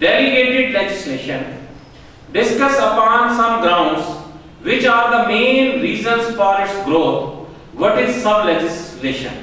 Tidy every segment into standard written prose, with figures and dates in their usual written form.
delegated legislation, discuss upon some grounds which are the main reasons for its growth. What is sub legislation?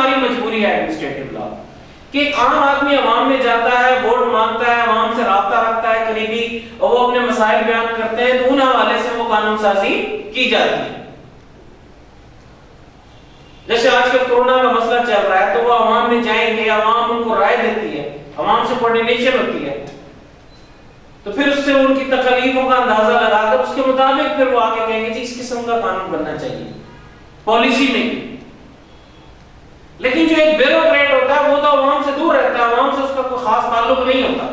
ہماری مجبوری ہے administrative لا کہ ایک عام آدمی عوام میں جاتا ہے، ووٹ مانگتا ہے، عوام سے رابطہ رکھتا ہے قریبی، اور وہ اپنے مسائل بیان کرتے ہیں، تو ان حوالے سے وہ قانون سازی کی جاتی ہے۔ جیسے آج کل کورونا کا مسئلہ چل رہا ہے، تو وہ عوام میں جائیں گے، عوام ان کو رائے دیتی ہے، عوام سے کوارڈینیشن ہوتی ہے، تو پھر اس سے ان کی تکلیفوں کا اندازہ لگا کر اس کے مطابق پھر وہ آگے کہیں گے جی اس قسم کا قانون بننا چاہیے پالیسی میں بھی۔ لیکن جو ایک بیوروکریٹ ہوتا ہے وہ تو عوام سے دور رہتا ہے، عوام سے اس کا کوئی خاص تعلق نہیں ہوتا،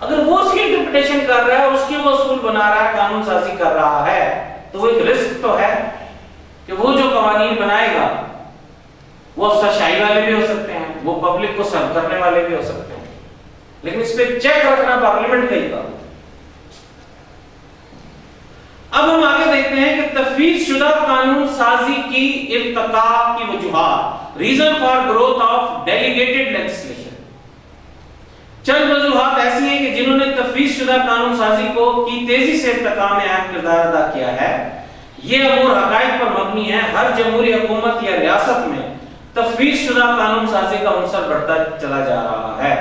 اگر وہ اس کی انٹرپریٹیشن کر رہا ہے اور اس کے وہ اصول بنا رہا ہے، قانون سازی کر رہا ہے، تو وہ ایک رسک تو ہے کہ وہ جو قوانین بنائے گا وہ افسر شاہی والے بھی ہو سکتے ہیں، وہ پبلک کو سرو کرنے والے بھی ہو سکتے ہیں، لیکن اس پہ چیک رکھنا پارلیمنٹ کا ہی کام۔ اب ہم آگے دیکھتے ہیں کہ تفویض شدہ قانون سازی کی ارتقاء کی وجوہات، reason for growth of delegated legislation. چند وجوہات ایسی ہیں کہ جنہوں نے تفویض شدہ قانون سازی کی تیزی سے ارتقاء میں اہم کردار ادا کیا ہے۔ یہ امور حقائق پر مبنی ہے، ہر جمہوری حکومت یا ریاست میں تفویض شدہ قانون سازی کا عنصر بڑھتا چلا جا رہا ہے۔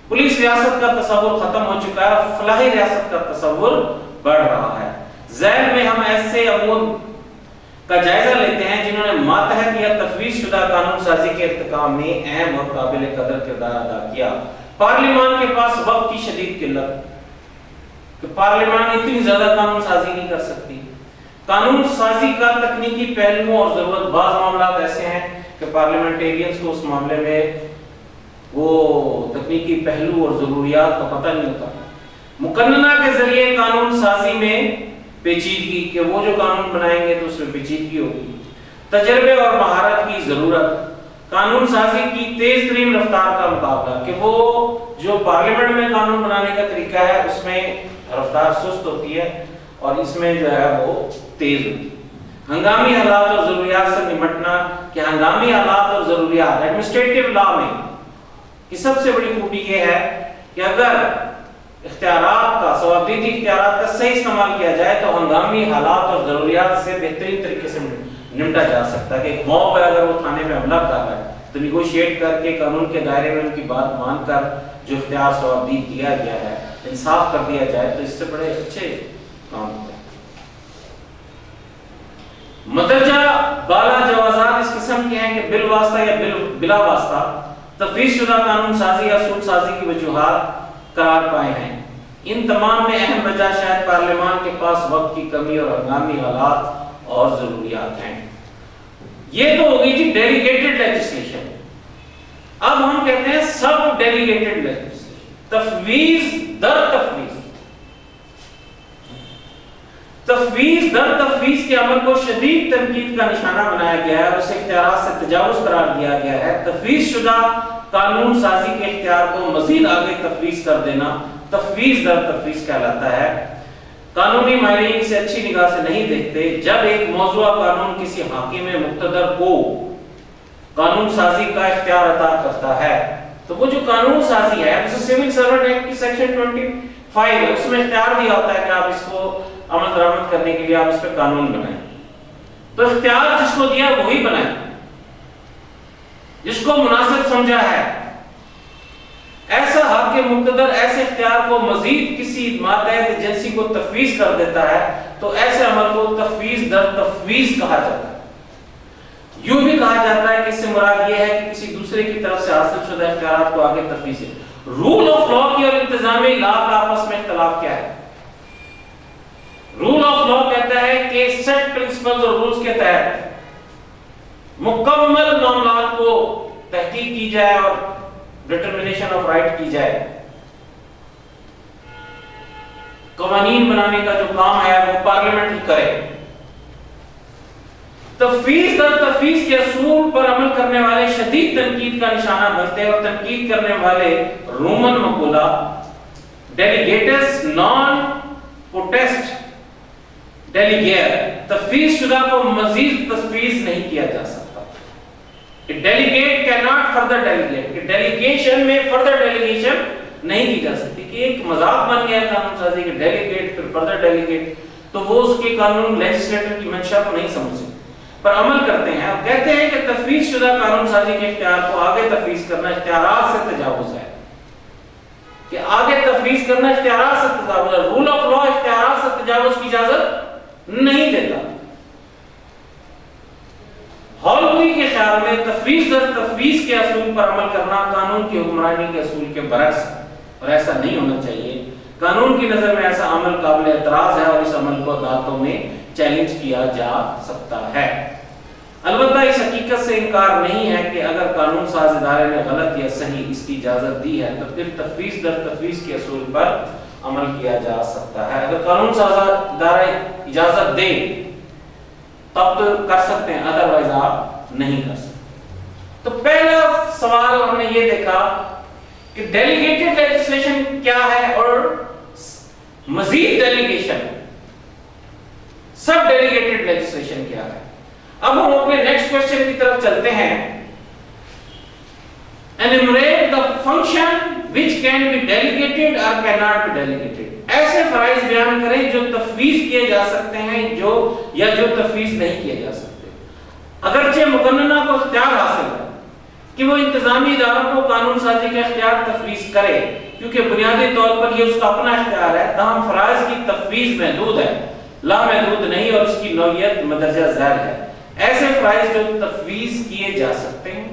پولیس ریاست کا تصور ختم ہو چکا ہے اور فلاحی ریاست کا تصور بڑھ رہا ہے۔ ذیل میں ہم ایسے امور کا جائزہ لیتے ہیں جنہوں نے ماتحت یا تفویض شدہ قانون سازی کے ارتقاء میں اہم اور قابل قدر کردار ادا کیا۔ پارلیمان کے پاس وقت کی شدید قلت کہ پارلیمان اتنی زیادہ قانون سازی نہیں کر سکتی۔ قانون سازی کا تکنیکی پہلوؤں اور ضرورت، بعض معاملات ایسے ہیں کہ پارلیمنٹیرینز کو اس معاملے میں وہ تکنیکی پہلو اور ضروریات کا پتہ نہیں ہوتا۔ مقننہ کے ذریعے قانون سازی میں پیچیدگی کہ وہ جو قانون بنائیں گے تو اس میں پیچیدگی ہوگی۔ تجربے اور مہارت کی ضرورت، قانون سازی کی تیز ترین رفتار کا مقابلہ کہ وہ جو پارلیمنٹ میں قانون بنانے کا طریقہ ہے اس میں رفتار سست ہوتی ہے اور اس میں جو ہے وہ تیز ہوتی ہے۔ ہنگامی حالات اور ضروریات سے نمٹنا کہ ہنگامی حالات اور ضروریات، ایڈمنسٹریٹو لا میں کی سب سے بڑی خوبی یہ ہے کہ اگر اختیارات کا، ثوابدیدی اختیارات کا صحیح استعمال کیا جائے تو ہنگامی حالات اور ضروریات سے بہترین طریقے سے نمٹا جا سکتا ہے۔ کہ ایک موب ہے اگر وہ تھانے میں حملہ کر رہا ہے تو نیگوشیٹ کر کے قانون کے دائرے میں ان کی بات مان کر جو اختیار ثوابدید دیا گیا ہے انصاف کر دیا جائے تو اس سے بڑے اچھے کام ہوتے ہیں۔ مدرجہ بالا جوازات اس قسم کے ہیں کہ بالواسطہ یا بلا واسطہ تفویض شدہ قانون سازی یا سود سازی کی وجوہات قرار پائے ہیں۔ ان تمام میں اہم وجہ شاید پارلیمان کے پاس وقت کی کمی اور ہنگامی حالات اور ضروریات ہیں۔ یہ تو ہوگی جی ڈیلیگیٹڈ لیجسلیشن۔ اب ہم کہتے ہیں سب ڈیلیگیٹڈ لیجسلیشن، تفویض در تفویض۔ تفویض در تفویض کے عمل کو شدید تنقید کا نشانہ بنایا گیا ہے اور اسے اختیارات سے تجاوز قرار دیا گیا ہے۔ تفویض شدہ قانون سازی کے اختیار کو مزید آگے تفویض کر دینا تفویض در تفویض کہلاتا ہے۔ قانونی ماہرین اسے اچھی نگاہ سے نہیں دیکھتے۔ جب ایک موضوع قانون کسی حاکم مقتدر کو قانون سازی کا اختیار عطا کرتا ہے تو وہ جو قانون سازی ہے جیسے سول سرونٹ ایکٹ کی سیکشن 25 ہے، اس میں اختیار دیا ہوتا ہے کہ آپ اس کو عمل درآمد کرنے کے لیے آپ اس پہ قانون بنائیں، تو اختیار جس کو دیا وہی بنائے، جس کو مناسب سمجھا ہے۔ ایسا حاکم مقتدر ایسے اختیار کو مزید کسی ماتحت ایجنسی کو تفویض کر دیتا ہے تو ایسے عمل کو تفویض در تفویض کہا جاتا ہے۔ یوں بھی کہا جاتا ہے کہ اس سے مراد یہ ہے کہ کسی دوسرے کی طرف سے حاصل شدہ اختیارات کو آگے تفویض ہے۔ رول آف لا کی اور انتظامی لا کا آپس میں اختلاف کیا ہے؟ رول آف لا کہتا ہے کہ سیٹ پرنسپلز اور رولز کے تحت مکمل معاملات کو تحقیق کی جائے اور ڈٹرمنیشن آف رائٹ کی جائے۔ قوانین بنانے کا جو کام ہے وہ پارلیمنٹ ہی کرے۔ تفویض در تفویض کے اصول پر عمل کرنے والے شدید تنقید کا نشانہ بنتے ہیں اور تنقید کرنے والے رومن مقولہ ڈیلیگیٹس نان پوٹیسٹ ڈیلیگیر، تفویض شدہ کو مزید تفویض نہیں کیا جا سکتا۔ ڈیلیگیٹ cannot further delegate، کہ ڈیلیگیشن میں فردر ڈیلیگیشن نہیں کی جا سکتی، کہ ایک مذاق بن گیا قانون سازی کے ڈیلیگیٹ پھر فردر ڈیلیگیٹ، تو وہ اس کے قانون لیجسلیٹر کی منشا کو نہیں سمجھ سکتے۔ پر عمل کرتے ہیں اور کہتے ہیں کہ تفویض شدہ قانون سازی کے اختیار کو آگے تفویض کرنا اختیارات سے تجاوز ہے، کہ آگے تفویض کرنا اختیارات سے تجاوز ہے، رول آف لا اختیارات سے تجاوز کی اجازت نہیں دیتا۔ ہالوی کے خیال میں تفویض در تفویض کے اصول پر عمل کرنا قانون کی حکمرانی کے اصول کے برعکس ہے، اور ایسا نہیں ہونا چاہیے۔ قانون کی نظر میں ایسا عمل قابل اعتراض ہے اور اس عمل کو عدالتوں میں چیلنج کیا جا سکتا ہے۔ البتہ اس حقیقت سے انکار نہیں ہے کہ اگر قانون ساز ادارے نے غلط یا صحیح اس کی اجازت دی ہے تو پھر تفویض در تفویض کے اصول پر عمل کیا جا سکتا ہے۔ اگر قانون ساز ادارے اجازت دے تب تو کر سکتے ہیں، ادروائز آپ نہیں کر سکتے۔ تو پہلا سوال ہم نے یہ دیکھا کہ ڈیلیگیٹڈ لیجسلیشن کیا ہے اور مزید ڈیلیگیشن، سب ڈیلیگیٹڈ لیجسلیشن کیا ہے۔ اب ہم اپنے نیکسٹ کوسچن کی طرف چلتے ہیں۔ Enumerate the function which can be delegated or cannot be delegated۔ ایسے فرائض بیان کریں جو تفویض کیے جا سکتے ہیں یا جو تفویض نہیں کیے جا سکتے۔ اگرچہ مقننہ کو اختیار حاصل ہے کہ وہ انتظامی اداروں کو قانون سازی کا اختیار تفویض کرے، کیونکہ بنیادی طور پر یہ اس کا اپنا اختیار ہے، تاہم فرائض کی تفویض محدود ہے، لامحدود نہیں، اور اس کی نوعیت مندرجہ ذیل ہے۔ ایسے فرائض جو تفویض کیے جا سکتے ہیں،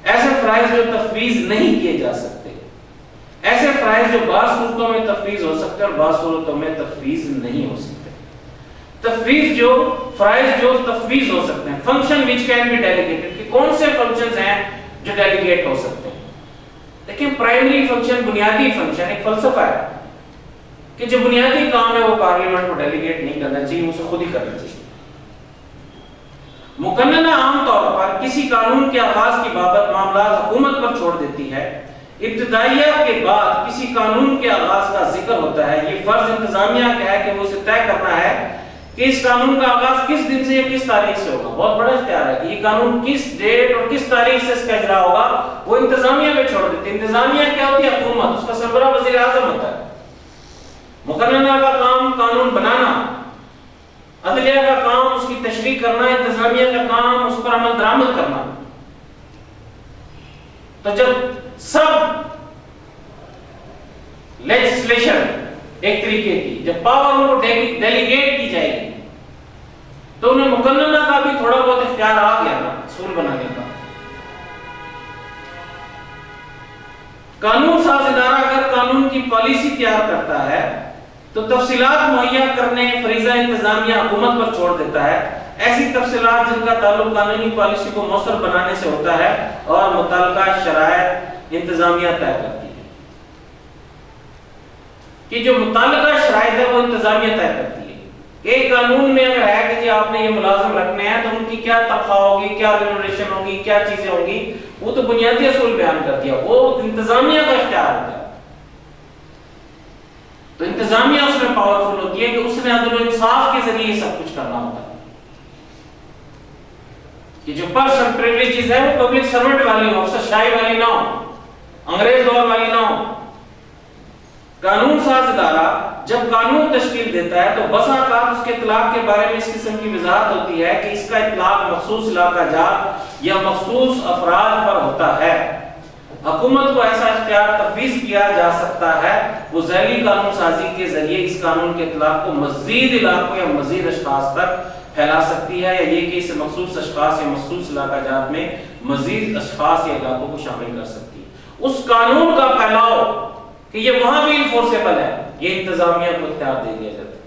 ایسے فرائض جو تفویض نہیں کیے جا سکتے، ایسے فرائض جو بعض صورتوں میں تفویض ہو سکتے ہیں اور بعض صورتوں میں تفویض نہیں ہو سکتے۔ تفویض جو فرائض جو تفویض ہو سکتے ہیں، فنکشن وچ کین بی ڈیلیگیٹڈ، کہ کون سے فنکشنز ہیں جو ڈیلیگیٹ ہو سکتے ہیں۔ لیکن پرائمری فنکشن، بنیادی فنکشن، ایک فلسفہ ہے کہ جو بنیادی کام ہے وہ پارلیمنٹ کو ڈیلیگیٹ نہیں کرنا چاہیے، اسے خود ہی کرنا چاہیے۔ مقننہ عام طور پر کسی قانون کے آغاز کی بابت معاملات حکومت پر چھوڑ دیتی ہے۔ ابتدائیہ کے بعد کسی قانون کے آغاز کا ذکر ہوتا ہے، یہ فرض انتظامیہ کا ہے کہ وہ اسے طے کرنا ہے کہ اس قانون کا آغاز کس دن سے یا کس تاریخ سے ہوگا۔ بہت بڑا اختیار ہے کہ یہ قانون کس ڈیٹ اور کس تاریخ سے اس کا اجرا ہوگا، وہ انتظامیہ پہ چھوڑ دیتے ہیں۔ انتظامیہ کیا ہوتی ہے؟ حکومت، اس کا سربراہ وزیر اعظم ہوتا ہے۔ مقننہ کا کام قانون بنانا، عدلیہ کا کام اس کی تشریح کرنا، انتظامیہ کا کام اس پر عمل درآمد کرنا۔ تو جب سب لیجسلیشن ایک طریقے کی جب پاور ان کو ڈیلیگیٹ کی جائے گی تو انہیں مقننہ کا بھی تھوڑا بہت اختیار آ گیا نا اصول بنانے کا۔ قانون ساز ادارہ اگر قانون کی پالیسی تیار کرتا ہے تو تفصیلات مہیا کرنے فریضہ انتظامیہ حکومت پر چھوڑ دیتا ہے۔ ایسی تفصیلات جن کا تعلق قانونی پالیسی کو مؤثر بنانے سے ہوتا ہے اور متعلقہ شرائط انتظامیہ طے کرتی ہے، کہ جو متعلقہ شرائط ہے وہ انتظامیہ طے کرتی ہے کہ ایک قانون میں اگر ہے کہ جی آپ نے یہ ملازم رکھنے ہیں تو ان کی کیا تنخواہ ہوگی، کیا ریمونریشن ہوگی، کیا چیزیں ہوں گی، وہ تو بنیادی اصول بیان کرتی ہے، وہ انتظامیہ کا اختیار ہوتا ہے۔ تو انتظامیہ اس میں پاورفل ہوتی ہے کہ اس نے عدل و انصاف کے ذریعے سب کچھ کرنا ہوتا ہے، کہ جو پرسنل پریویلیجز ہے وہ پبلک سرونٹ والی ہو، افسر شاہی والی نہ ہو، انگریز دور والی نہ ہو۔ قانون ساز ادارہ جب قانون تشکیل دیتا ہے تو بسا اوقات اس کے اطلاق کے بارے میں اس قسم کی وضاحت ہوتی ہے کہ اس کا اطلاق مخصوص علاقہ جات یا مخصوص افراد پر ہوتا ہے۔ حکومت کو ایسا اختیار تفویض کیا جا سکتا ہے، وہ ذیلی قانون سازی کے ذریعے اس قانون کے اطلاق کو مزید علاقوں یا مزید اشخاص تک پھیلا سکتی ہے، یا یہ کہ اسے مخصوص اشخاص یا مخصوص علاقہ جات میں مزید اشخاص یا علاقوں کو شامل کر سکتی ہے۔ اس قانون کا پھیلاؤ کہ یہ وہاں بھی انفورسیبل ہے، یہ انتظامیہ کو اختیار دے دیا جاتا ہے،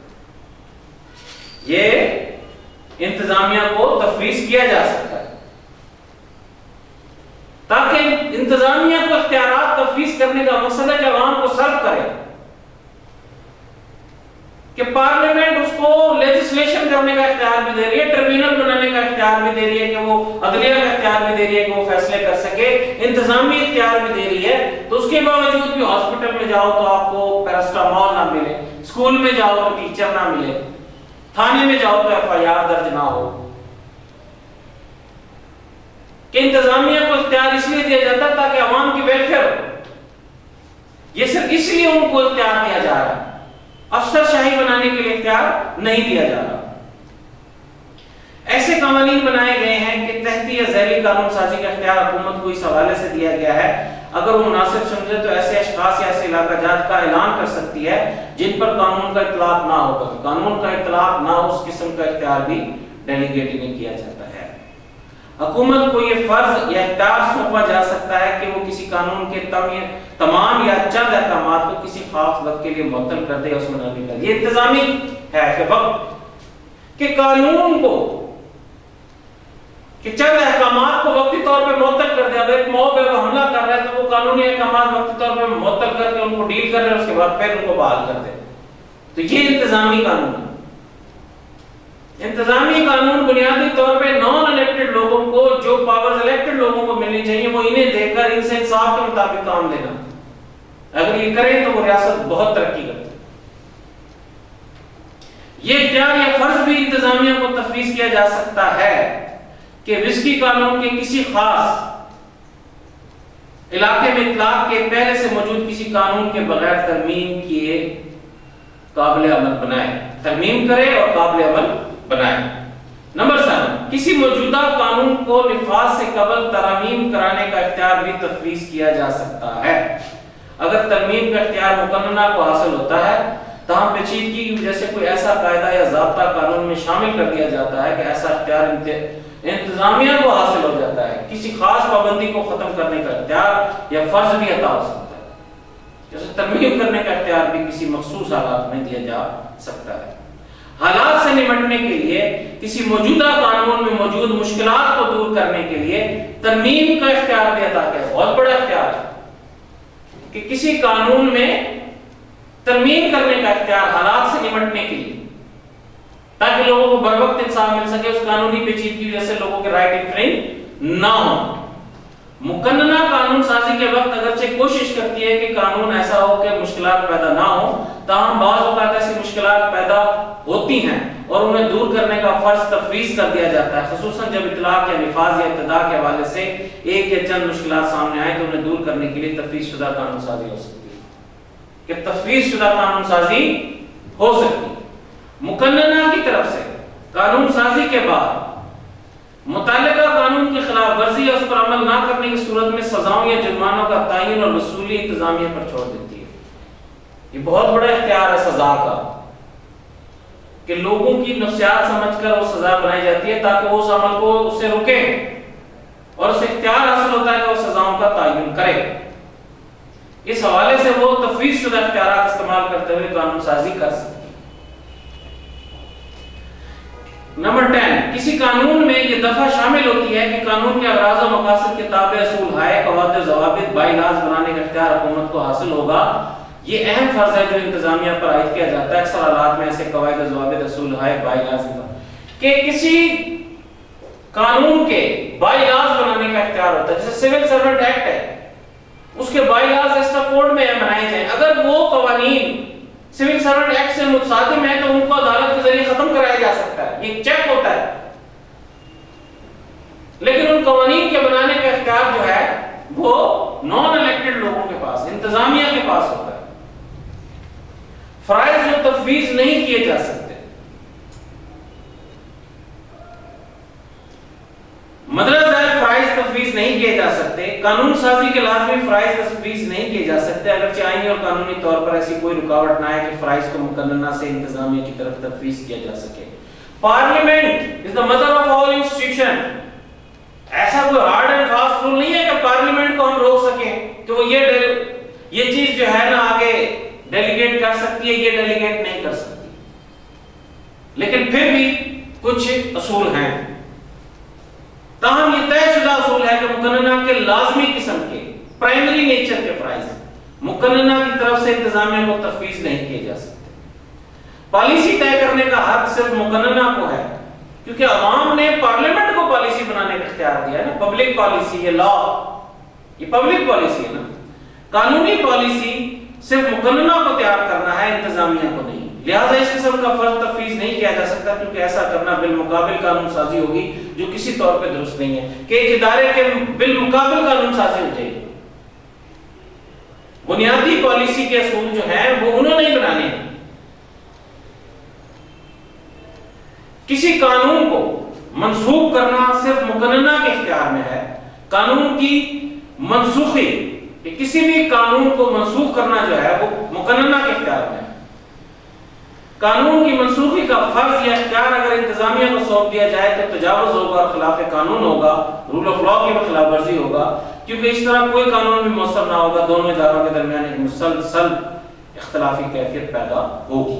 یہ انتظامیہ کو تفویض کیا جا سکتا ہے، تاکہ انتظامیہ کو اختیارات تفویض کرنے کا مقصد ہے کہ عوام کو سرو کرے، کہ پارلیمنٹ اس کو لیجسلیشن کرنے کا اختیار بھی دے رہی ہے، ٹربیونل بنانے کا اختیار بھی دے رہی ہے، کہ وہ عدلیہ کا اختیار بھی دے رہی ہے کہ وہ فیصلے کر سکے، انتظامی اختیار بھی دے رہی ہے۔ تو اس کے باوجود بھی ہاسپٹل میں جاؤ تو آپ کو پیراسٹامول نہ ملے، اسکول میں جاؤ تو ٹیچر نہ ملے، تھانے میں جاؤ تو FIR درج نہ ہو، کہ انتظامیہ کو اختیار اس لیے دیا جاتا ہے تاکہ عوام کی ویلفیئر ہو۔ یہ صرف اس لیے ان کو اختیار دیا جا رہا ہے، افسر شاہی بنانے کے لیے اختیار نہیں دیا جا رہا۔ ایسے قوانین بنائے گئے ہیں کہ تحتی یا ذیلی قانون سازی کا اختیار حکومت کو اس حوالے سے دیا گیا ہے اگر وہ مناسب سمجھے تو ایسے اشخاص یا ایسے علاقہ جات کا اعلان کر سکتی ہے جن پر قانون کا اطلاق نہ ہوگا. قانون کا اطلاق نہ ہو اس قسم کا اختیار بھی ڈیلیگیٹ نہیں کیا جاتا ہے. حکومت کو یہ فرض یا اختیار سونپا جا سکتا ہے کہ وہ کسی قانون کے تمام یا چند احکامات کو کسی خاص وقت کے لیے معطل کر دے یا اس میں نافذ کر دے. یہ انتظامی ہے کہ وقت کہ قانون کو کہ چند احکامات کو وقتی طور پہ معطل کر دے. اب ایک موب ہے وہ حملہ کر رہا ہے تو وہ قانونی احکامات وقتی طور پہ معطل کر کے ان کو ڈیل کر رہے ہیں اس کے بعد پھر ان کو بحال کر دے. تو یہ انتظامی قانون ہے. انتظامی قانون بنیادی طور پہ نان الیکٹڈ لوگوں کو جو پاورز الیکٹڈ لوگوں کو ملنی چاہیے وہ انہیں دے کر ان سے انصاف کے مطابق کام لینا. اگر یہ کریں تو وہ ریاست بہت ترقی کرتی ہے. یہ اختیار یا فرض بھی انتظامیہ کو تفویض کیا جا سکتا ہے کہ وسکی قانون کے کسی خاص علاقے میں اطلاق کے پہلے سے موجود کسی قانون کے بغیر ترمیم کیے قابل عمل بنائے. ترمیم کرے اور قابل عمل بنائے. نمبر 7 کسی موجودہ قانون کو نفاذ سے قبل ترمیم کرانے کا اختیار بھی تفویض کیا جا سکتا ہے. اگر ترمیم کا اختیار مقننہ کو حاصل ہوتا ہے تاہم پیچیدگی کی وجہ سے کوئی ایسا قاعدہ یا ضابطہ قانون میں شامل کر دیا جاتا ہے کہ ایسا اختیار انتظامیہ کو حاصل ہو جاتا ہے. کسی خاص پابندی کو ختم کرنے کا اختیار یا فرض بھی عطا ہو سکتا ہے. جیسے ترمیم کرنے کا اختیار بھی کسی مخصوص حالات میں دیا جا سکتا ہے. حالات سے نمٹنے کے لیے کسی موجودہ قانون میں موجود مشکلات کو دور کرنے کے لیے ترمیم کا اختیار بھی عطا کیا. بہت بڑا اختیار ہے کہ کسی قانون میں ترمیم کرنے کا اختیار حالات سے نمٹنے کے لیے تاکہ لوگوں کو بر وقت انصاف مل سکے. اس قانونی پیچیدگی کی وجہ سے لوگوں کے رائٹ انفرنج نہ ہو. مقننہ قانون سازی کے وقت اگرچہ کوشش کرتی ہے کہ قانون ایسا ہو کہ مشکلات پیدا نہ ہو تاہم بعض اوقات ایسی مشکلات پیدا ہوتی ہیں اور انہیں دور کرنے کا فرض تفویض کر دیا جاتا ہے. خصوصاً جب اطلاق یا نفاذ یا ابتداء کے حوالے سے ایک یا چند مشکلات سامنے آئے تو انہیں دور کرنے کے لیے تفویض شدہ قانون سازی ہو سکتی ہے کہ تفویض شدہ قانون سازی ہو سکتی ہے. مقننہ کی طرف سے قانون سازی کے بعد متعلقہ قانون کی خلاف ورزی یا اس پر عمل نہ کرنے کی صورت میں سزاؤں یا جرمانوں کا تعین اور وصولی انتظامیہ پر چھوڑ دیتی ہے. یہ بہت بڑا اختیار ہے سزا کا کہ لوگوں کی نفسیات سمجھ کر وہ سزا بنائی جاتی ہے تاکہ وہ اس عمل کو اس سے رکے اور اس اختیار حاصل ہوتا ہے کہ وہ سزاؤں کا تعین کرے. اس حوالے سے وہ تفویض شدہ اختیارات استعمال کرتے ہوئے قانون سازی کر سکتے ہیں. نمبر 10 کسی قانون میں یہ دفعہ شامل ہوتی ہے کہ قانون کے اغراض و مقاصد کے تابع اصول ہائے قواعد و ضوابط بائی لاز بنانے کا اختیار حکومت کو حاصل ہوگا. یہ اہم فرض ہے جو انتظامیہ پر عائد کیا جاتا ہے. اکثر حالات میں ایسے قواعد و ضوابط اصول ہائے بائی لاز کہ کسی قانون کے بائی لاز بنانے کا اختیار ہوتا ہے. جیسے سول سرونٹ ایکٹ ہے اس کے بائی لاز اس کا کوڈ میں بنائے جائیں. اگر وہ قوانین سول سرونٹ ایکٹ سے متصادم ہے تو ان کو عدالت کے ذریعے ختم کرایا جا سکتا ہے. یہ چیک ہوتا ہے. لیکن ان قوانین کے بنانے کا اختیار جو ہے وہ نان الیکٹڈ لوگوں کے پاس انتظامیہ کے پاس ہوتا ہے. فرائض جو تفویض نہیں کیے جا سکتے. مدرج ذیل فرائض تفویض نہیں کیے جا سکتے. قانون سازی کے لازمی فرائض تفویض نہیں کیے جا سکتے اگرچہ آئینی اور قانونی طور پر ایسی کوئی رکاوٹ نہ ہے کہ فرائض کو مقننہ سے انتظامیہ کی طرف تفویض کیا جا سکے. Parliament is the mother of all institution. ایسا کوئی ہارڈ اینڈ فاسٹ رول نہیں ہے کہ پارلیمنٹ کو ہم روک سکیں کہ وہ یہ چیز جو ہے نا آگے ڈیلیگیٹ کر سکتی ہے یہ ڈیلیگیٹ نہیں کر سکتی. لیکن پھر بھی کچھ اصول ہیں. تاہم یہ طے شدہ اصول ہے کہ مقننہ کے لازمی قسم کے پرائمری نیچر کے فرائض مقننہ کی طرف سے انتظامیہ کو تفویض نہیں کیے جا سکتے. پالیسی طے کرنے کا حق صرف مقننہ کو ہے کیونکہ عوام نے پارلیمنٹ کو پالیسی بنانے کا اختیار دیا ہے نا. پبلک پالیسی یہ لا یہ پبلک پالیسی ہے نا. قانونی پالیسی صرف مقننہ کو تیار کرنا ہے انتظامیہ کو نہیں. لہذا اس قسم کا فرض تفویض نہیں کیا جا سکتا کیونکہ ایسا کرنا بالمقابل قانون سازی ہوگی جو کسی طور پہ درست نہیں ہے کہ ایک ادارے کے بالمقابل قانون سازی ہو جائے. بنیادی پالیسی کے اصول جو ہیں وہ انہوں نے بنانے ہیں. کسی قانون کو منسوخ کرنا صرف مقننہ کے اختیار میں ہے. قانون کی منسوخی، کسی بھی قانون کو منسوخ کرنا جو ہے وہ مقننہ کے اختیار میں ہے. قانون کی منسوخی کا فرض یا اختیار اگر انتظامیہ کو سونپ دیا جائے تو تجاوز ہوگا اور خلاف قانون ہوگا، رول آف لا کی خلاف ورزی ہوگا، کیونکہ اس طرح کوئی قانون بھی مؤثر نہ ہوگا، دونوں اداروں کے درمیان ایک مسلسل اختلافی کیفیت پیدا ہوگی.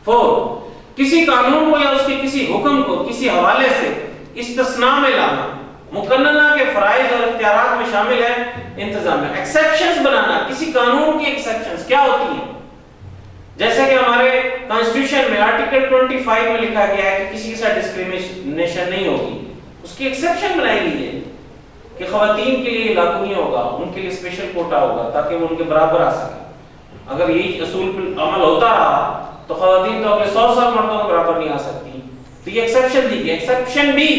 4. کسی قانون کو یا اس کے کسی حکم کو کسی حوالے سے استثناء میں لانا مقننہ کے فرائض اور اختیارات میں شامل ہے. انتظامیہ ایکسیپشنز بنانا، کسی قانون کی ایکسیپشنز کیا ہوتی ہیں؟ جیسے کہ ہمارے کانسٹیٹیوشن میں آرٹیکل 25 میں لکھا گیا ہے کہ کسی کے ساتھ ڈسکریمنیشن نہیں ہوگی، اس کی ایکسیپشن بنائی گئی ہے کہ خواتین کے لیے لاگو نہیں ہوگا، ان کے لیے اسپیشل کوٹا ہوگا تاکہ وہ ان کے برابر آ سکے. اگر یہی اصول پر عمل ہوتا رہا تو خواتین تو اگلے 100 سال مردوں کے برابر نہیں آ سکتی. تو یہ ایکسیپشن دی گئی. ایکسیپشن بھی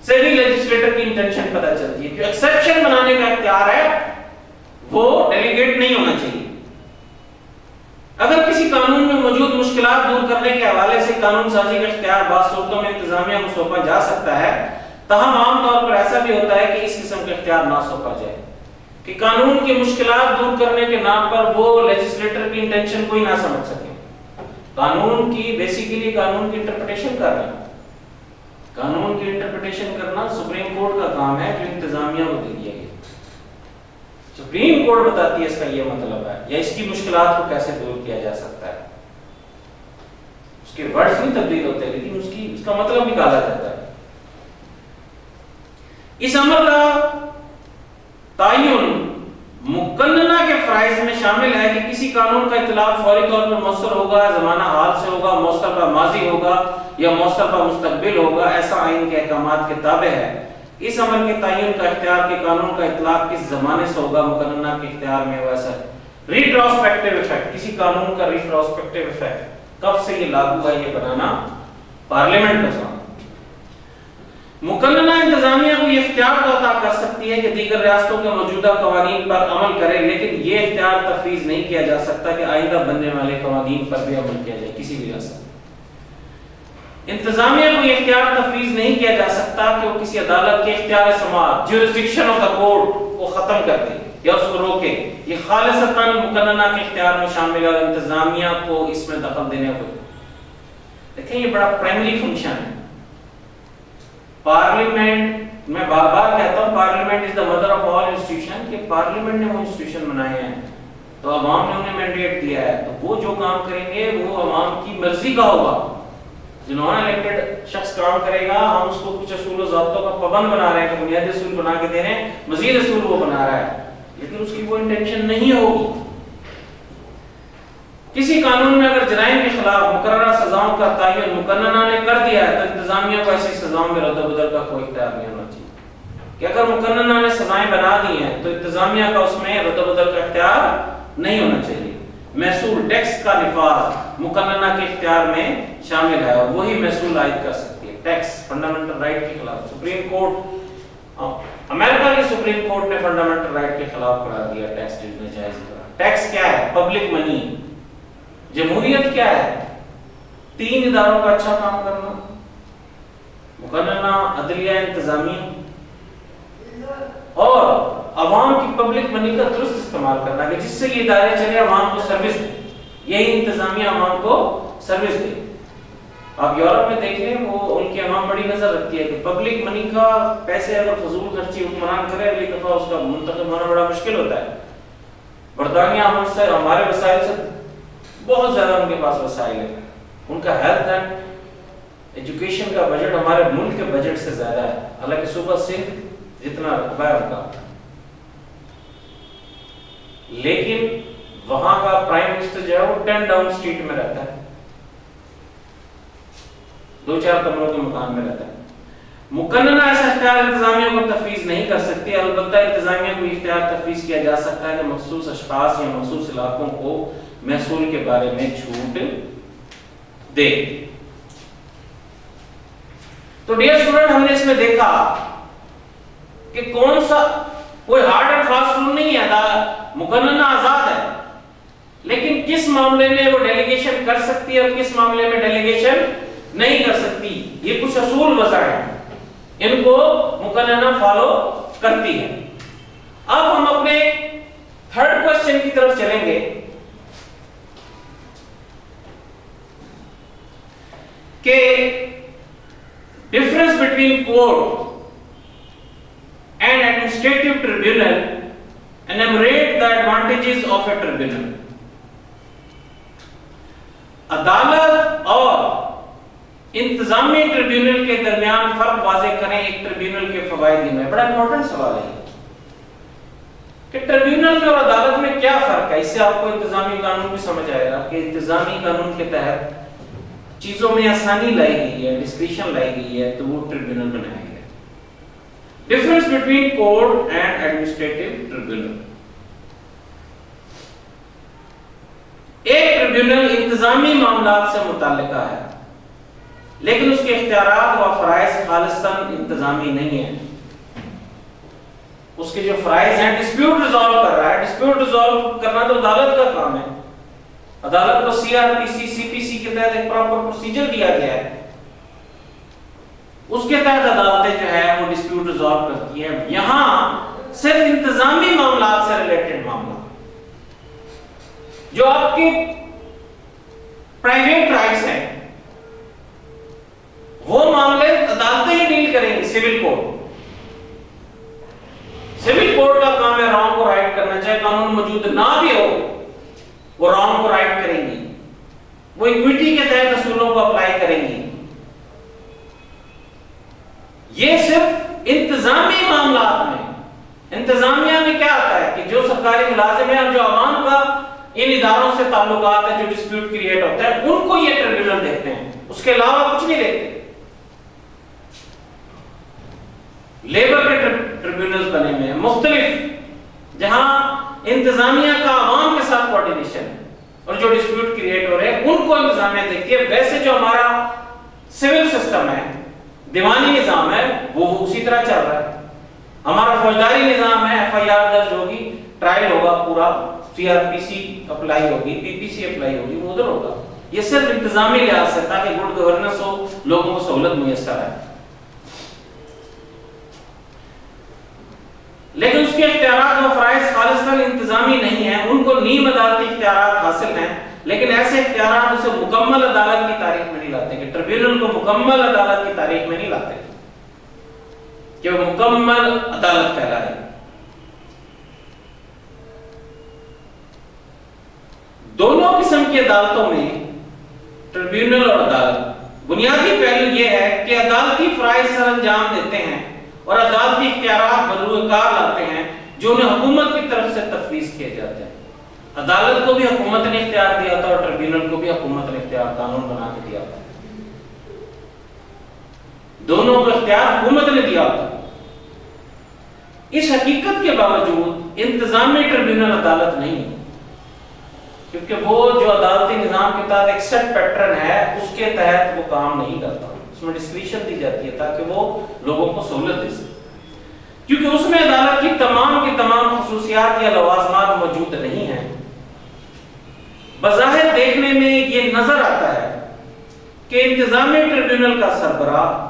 سے بھی لیجسلیٹر کی انٹینشن پتہ چلتی ہے کہ ایکسیپشن بنانے کا اختیار ہے وہ ڈیلیگیٹ نہیں ہونا چاہیے. اگر کسی قانون میں موجود مشکلات دور کرنے کے حوالے سے قانون سازی کا اختیار بعض صورتوں میں انتظامیہ کو سونپا جا سکتا ہے، تاہم عام طور پر ایسا بھی ہوتا ہے کہ اس قسم کا اختیار نہ سونپا جائے کہ قانون کی مشکلات دور کرنے کے نام پر وہ لیجسلیٹر کی انٹینشن کو ہی نہ سمجھ سکیں. قانون کی بیسیکلی قانون کی انٹرپریٹیشن کرنا، قانون کی انٹرپریٹیشن کرنا سپریم کورٹ کا کام ہے جو انتظامیہ کو دے دیا گیا. سپریم کورٹ بتاتی ہے اس کا یہ مطلب ہے یا اس کی مشکلات کو کیسے دور کیا جا سکتا ہے. اس کے ورڈز نہیں تبدیل ہوتے لیکن اس کا مطلب نکالا جاتا ہے. اس عمل کا تعین مقننہ کے فرائض میں شامل ہے کہ کسی قانون کا اطلاق فوری طور پر مؤثر ہوگا، زمانہ حال سے ہوگا، مؤثر کا ماضی ہوگا یا مؤثر کا مستقبل ہوگا، ایسا آئین کے احکامات کے تابع ہے. اس عمل کے تعین کا اختیار کہ قانون کا اطلاق کس زمانے سے ہوگا مقننہ کے اختیار میں ویسا ریٹروسپیکٹیو ایفیکٹ، کسی قانون کا ریٹروسپیکٹیو ایفیکٹ کب سے یہ لاگو ہے یہ بنانا پارلیمنٹ کا کام. مقننہ انتظامیہ کو یہ اختیار تو عطا کر سکتی ہے کہ دیگر ریاستوں کے موجودہ قوانین پر عمل کرے، لیکن یہ اختیار تفویض نہیں کیا جا سکتا کہ آئندہ بننے والے قوانین پر بھی عمل کیا جائے. کسی بھی ریاست انتظامیہ کو یہ اختیار تفویض نہیں کیا جا سکتا کہ وہ کسی عدالت کے اختیار سماعت جیورسڈکشن آف دا کورٹ کو ختم کر دے یا اس کو روکے. یہ خالصتاً مقننہ کے اختیار میں شامل ہے اور انتظامیہ کو اس میں دخل دینے کو. دیکھیں یہ بڑا پرائمری فنکشن ہے. پارلیمنٹ، میں بار بار کہتا ہوں parliament is the mother of all institution, کہ پارلیمنٹ نے وہ انسٹیٹیوشن بنائے ہیں تو عوام نے انہیں مینڈیٹ دیا ہے، تو وہ جو کام کریں گے وہ عوام کی مرضی کا ہوگا. جنہوں نے الیکٹڈ شخص کام کرے گا، ہم اس کو کچھ اصول و ضابطوں کا پابند بنا رہے ہیں کہ بنیادی اصول بنا کے دے رہے ہیں، مزید اصول وہ بنا رہا ہے، لیکن اس کی وہ انٹینشن نہیں ہوگی. کسی قانون میں اگر جرائم کے خلاف مقررہ سزاؤں کا تعین مقننہ نے کر دیا ہے تو انتظامیہ کو ایسی سزاؤں میں رد و بدل کا کوئی اختیار نہیں ہونا چاہیے. کہ اگر مقننہ نے سزائیں بنا دی ہیں تو انتظامیہ کا اس میں رد و بدل کا اختیار نہیں ہونا چاہیے. محصول ٹیکس کا نفاذ مقننہ کے اختیار میں شامل ہے اور وہی محصول عائد کر سکتی ہے. ٹیکس فنڈامنٹل رائٹ کے خلاف سپریم کورٹ، امریکہ کی سپریم کورٹ نے فنڈامنٹل رائٹ کے خلاف قرار دیا ٹیکس جو ناجائز قرار. ٹیکس کیا ہے؟ Public money. جمہوریت کیا ہے؟ 3 اداروں کا اچھا کام کرنا، مقننہ، عدلیہ، انتظامیہ، اور عوام کی پبلک منی کا درست استعمال کرنا کہ جس سے یہ ادارے چلے عوام کو سروس دے. یہی انتظامیہ عوام کو سروس دے. آپ یورپ میں دیکھ لیں، وہ ان کی عوام بڑی نظر رکھتی ہے کہ پبلک منی کا پیسے اگر فضول خرچی حکمران کرے اگلی دفعہ اس کا منتخب ہونا بڑا مشکل ہوتا ہے. برطانیہ ہمارے وسائل سے بہت زیادہ ان کے پاس وسائل ہیں. ان کا ہیلتھ اینڈ ایجوکیشن کا بجٹ ہمارے ملک کے بجٹ سے زیادہ ہے، حالانکہ صوبہ سندھ جتنا رقبہ ہے ان کا، لیکن وہاں کا پرائم منسٹر جو ہے وہ 10 ڈاؤن اسٹریٹ میں رہتا ہے، 2-4 کمروں کے مکان میں رہتا ہے. مقننہ ایسا اختیار انتظامیہ کو تفویض نہیں کر سکتی، البتہ انتظامیہ کو اختیار تفویض کیا جا سکتا ہے کہ مخصوص اشخاص یا مخصوص علاقوں کو محصول کے بارے میں چھوٹ دے. تو ڈیئر اسٹوڈنٹ، ہم نے اس میں دیکھا کہ کون سا کوئی ہارڈ اینڈ فاسٹ رول نہیں ہے، مقننہ آزاد ہے، لیکن کس معاملے میں وہ ڈیلیگیشن کر سکتی ہے اور کس معاملے میں ڈیلیگیشن نہیں کر سکتی، یہ کچھ اصول وضع ہیں، ان کو مقننہ فالو کرتی ہے۔ اب ہم اپنے تھرڈ کوسچن کی طرف چلیں گے کہ difference between court and administrative tribunal, enumerate the advantages of a tribunal۔ عدالت اور انتظامی ٹریبیونل کے درمیان فرق واضح کریں، ایک ٹریبیونل کے فوائد میں۔ بڑا امپورٹنٹ سوال ہے کہ ٹریبیونل میں اور عدالت میں کیا فرق ہے۔ اس سے آپ کو انتظامی قانون بھی سمجھ آئے گا کہ انتظامی قانون کے تحت چیزوں میں آسانی لائی گئی ہے، ڈسکریشن لائی گئی ہے، تو وہ ٹریبیونل بنایا گیا۔ Difference between court and administrative tribunal. ایک ٹریبیونل انتظامی معاملات سے متعلقہ ہے، لیکن اس کے اختیارات و فرائض خالصاً انتظامی نہیں ہیں۔ اس کے جو فرائض ہیں، ڈسپیوٹ ریزالو کر رہا ہے، ڈسپیوٹ ریزالو کرنا تو عدالت کا کام ہے۔ عدالت کو CRPC CPC کے تحت ایک پراپر پروسیجر دیا گیا ہے، اس کے تحت عدالتیں جو ہے وہ ڈسپیوٹ ریزالو کرتی ہیں۔ یہاں صرف انتظامی معاملات سے ریلیٹڈ معاملات، جو آپ کے پرائیویٹ رائٹس ہیں، وہ معاملے عدالتیں ہی ڈیل کریں گی۔ سول کوڈ، سول کوڈ کا کام ہے رانگ کو رائٹ کرنا، چاہے قانون موجود نہ بھی ہو، وہ رانگ کو رائٹ کریں گی، وہ ایکویٹی کے تحت اصولوں کو اپلائی کریں گی۔ یہ صرف انتظامی معاملات میں۔ انتظامیہ میں کیا آتا ہے کہ جو سرکاری ملازم ہیں اور جو عوام کا ان اداروں سے تعلقات ہیں، جو ڈسپیوٹ کریٹ ہوتا ہے، ان کو یہ ٹریبیونل دیکھتے ہیں، اس کے علاوہ کچھ نہیں دیکھتے۔ لیبر کے ٹریبیونلز بنے ہوئے ہیں مختلف، جہاں انتظامیہ کا عوام کے ساتھ کوارڈینیشن ہے، اور جو ڈسپیوٹ کریٹ ہو رہے ہیں ان کو انتظامیہ دیکھتی ہے۔ ویسے جو ہمارا سول سسٹم ہے، دیوانی نظام ہے، وہ اسی طرح چل رہا ہے۔ ہمارا فوجداری نظام ہے، FIR درج ہوگی، ٹرائل ہوگا، پورا CRPC اپلائی ہوگی، PPC اپلائی ہوگی، وہ ادھر ہوگا۔ یہ صرف انتظامی لحاظ سے، تاکہ گڈ گورننس ہو، لوگوں کو سہولت میسر ہے۔ لیکن اس کے اختیارات و فرائض خالصاً انتظامی نہیں ہیں، ان کو نیم عدالتی اختیارات حاصل ہیں، لیکن ایسے اختیارات اسے مکمل عدالت کی تاریخ میں نہیں لاتے، کہ ٹریبیونل کو مکمل عدالت کی تاریخ میں نہیں لاتے کہ وہ مکمل عدالت کہلائے۔ دونوں قسم کی عدالتوں میں، ٹریبیونل اور عدالت، بنیادی پہلو یہ ہے کہ عدالتی فرائض سر انجام دیتے ہیں اور عدالتی اختیارات بروئے کار لاتے ہیں، جو انہیں حکومت کی طرف سے تفویض کیے جاتے ہیں۔ عدالت کو بھی حکومت نے اختیار دیا تھا، اور ٹریبیونل کو بھی حکومت نے اختیار قانون بنا کے دیا تھا۔ دونوں کو اختیار حکومت نے دیا تھا۔ اس حقیقت کے باوجود انتظامی ٹریبیونل عدالت نہیں ہے، کیونکہ وہ جو عدالتی نظام کے تحت ایک سیٹ پیٹرن ہے، اس کے تحت وہ کام نہیں کرتا۔ اس میں ڈسکریشن دی جاتی ہے تاکہ وہ لوگوں کو سہولت دے سکے، کیونکہ اس میں عدالت کی تمام خصوصیات یا لوازمات موجود نہیں ہیں۔ بظاہر دیکھنے میں یہ نظر آتا ہے کہ انتظامی ٹریبیونل کا سربراہ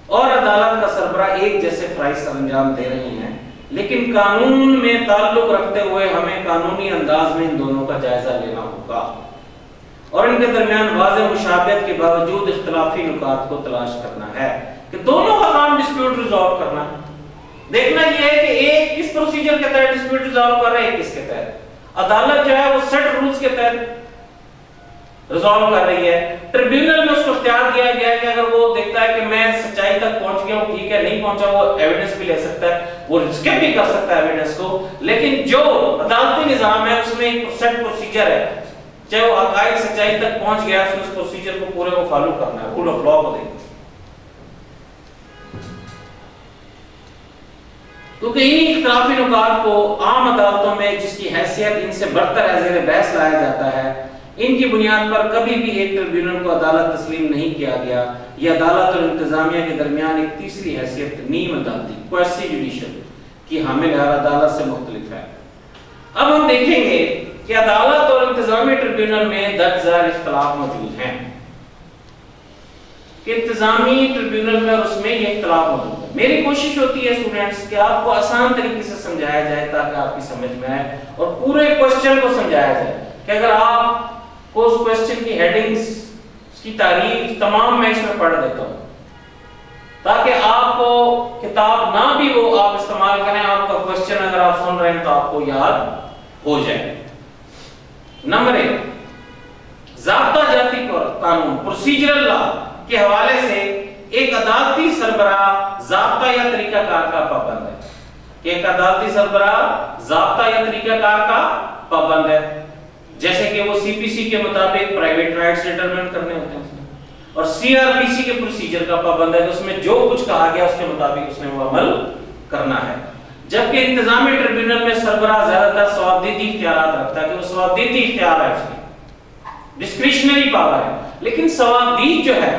اور عدالت کا سربراہ ایک جیسے فرائض سر انجام دے رہے ہیں، لیکن قانون میں تعلق رکھتے ہوئے ہمیں قانونی انداز میں ان دونوں کا جائزہ لینا ہوگا، اور ان کے درمیان واضح مشابہت کے باوجود اختلافی نکات کو تلاش کرنا ہے، کہ دونوں کا کام ڈسپیوٹ ریزالو کرنا ہے۔ دیکھنا یہ ہے کہ ایک کس پروسیجر کے تحت ڈسپیوٹ ریزالو کر رہے ہیں، کس کے تحت۔ عدالت جو ہے وہ سیٹ رولز کے تحت ریزالو کر رہی ہے۔ ٹریبیونل میں اس کو اختیار دیا گیا ہے کہ اگر وہ دیکھتا ہے کہ میں سچائی تک پہنچ گیا ہوں، ٹھیک ہے، نہیں پہنچا، وہ ایویڈنس بھی لے سکتا ہے، وہ رسکپ بھی کر سکتا ہے ایویڈنس کو، لیکن جو عدالتی نظام ہے اس میں ایک سیٹ پروسیجر ہے، چاہے وہ حقائق سچائی تک پہنچ گیا، اس پروسیجر کو پورے کو فالو کرنا ہے، رول آف لا کو دیکھنا۔ کیونکہ انہی اختلافی نکات کو عام عدالتوں میں، جس کی حیثیت ان سے برتر ہے، زیر بحث لایا جاتا ہے، ان کی بنیاد پر کبھی بھی ایک ٹریبیونل کو عدالت تسلیم نہیں کیا گیا۔ یہ عدالت اور انتظامیہ کے درمیان ایک تیسری حیثیت نیم عدالتی کوئسٹی جوڈیشل کی حامل ہے، اور عدالت سے مختلف ہے۔ اب ہم دیکھیں گے کہ عدالت اور انتظامی ٹریبیونل میں درج ذیل اختلاف موجود ہیں۔ کہ انتظامی ٹریبیونل میں اور اس میں یہ اختلاف موجود ہے. میری کوشش ہوتی ہے اسٹوڈنٹس کہ آپ کو آسان طریقے سے سمجھایا جائے تاکہ آپ کی سمجھ میں آئے اور پورے کوسچن کو سمجھایا جائے کہ اگر آپ کو اس کوسچن کی ہیڈنگز، اس کی تعریف تمام میں اس میں پڑھ دیتا ہوں تاکہ آپ کو کتاب نہ بھی وہ آپ استعمال کریں، آپ کا کوسچن اگر آپ سن رہے ہیں تو آپ کو یاد ہو جائے. نمبر 1، ضابطہ جاتی قانون پروسیجرل لا کے حوالے سے ایک عدالتی سربراہ ضابطہ یا طریقہ کار کا پابند ہے. کہ ایک عدالتی سربراہ ضابطہ یا طریقہ کار کا پابند ہے، جیسے کہ وہ سی پی سی کے مطابق پرائیویٹ رائٹس ڈیٹرمنٹ کرنے ہوتے ہیں اور سی آر پی سی کے پروسیجر کا پابند ہے، اس میں جو کچھ کہا گیا اس کے مطابق اس نے وہ عمل کرنا ہے. جبکہ انتظامی ٹریبیونل میں سربراہ زیادہ تر ثوابدیدی اختیارات رکھتا ہے کہ وہ ثوابدیدی اختیار ہے، اس کی ڈسکریشنری پاور ہے. لیکن ثوابدید جو ہے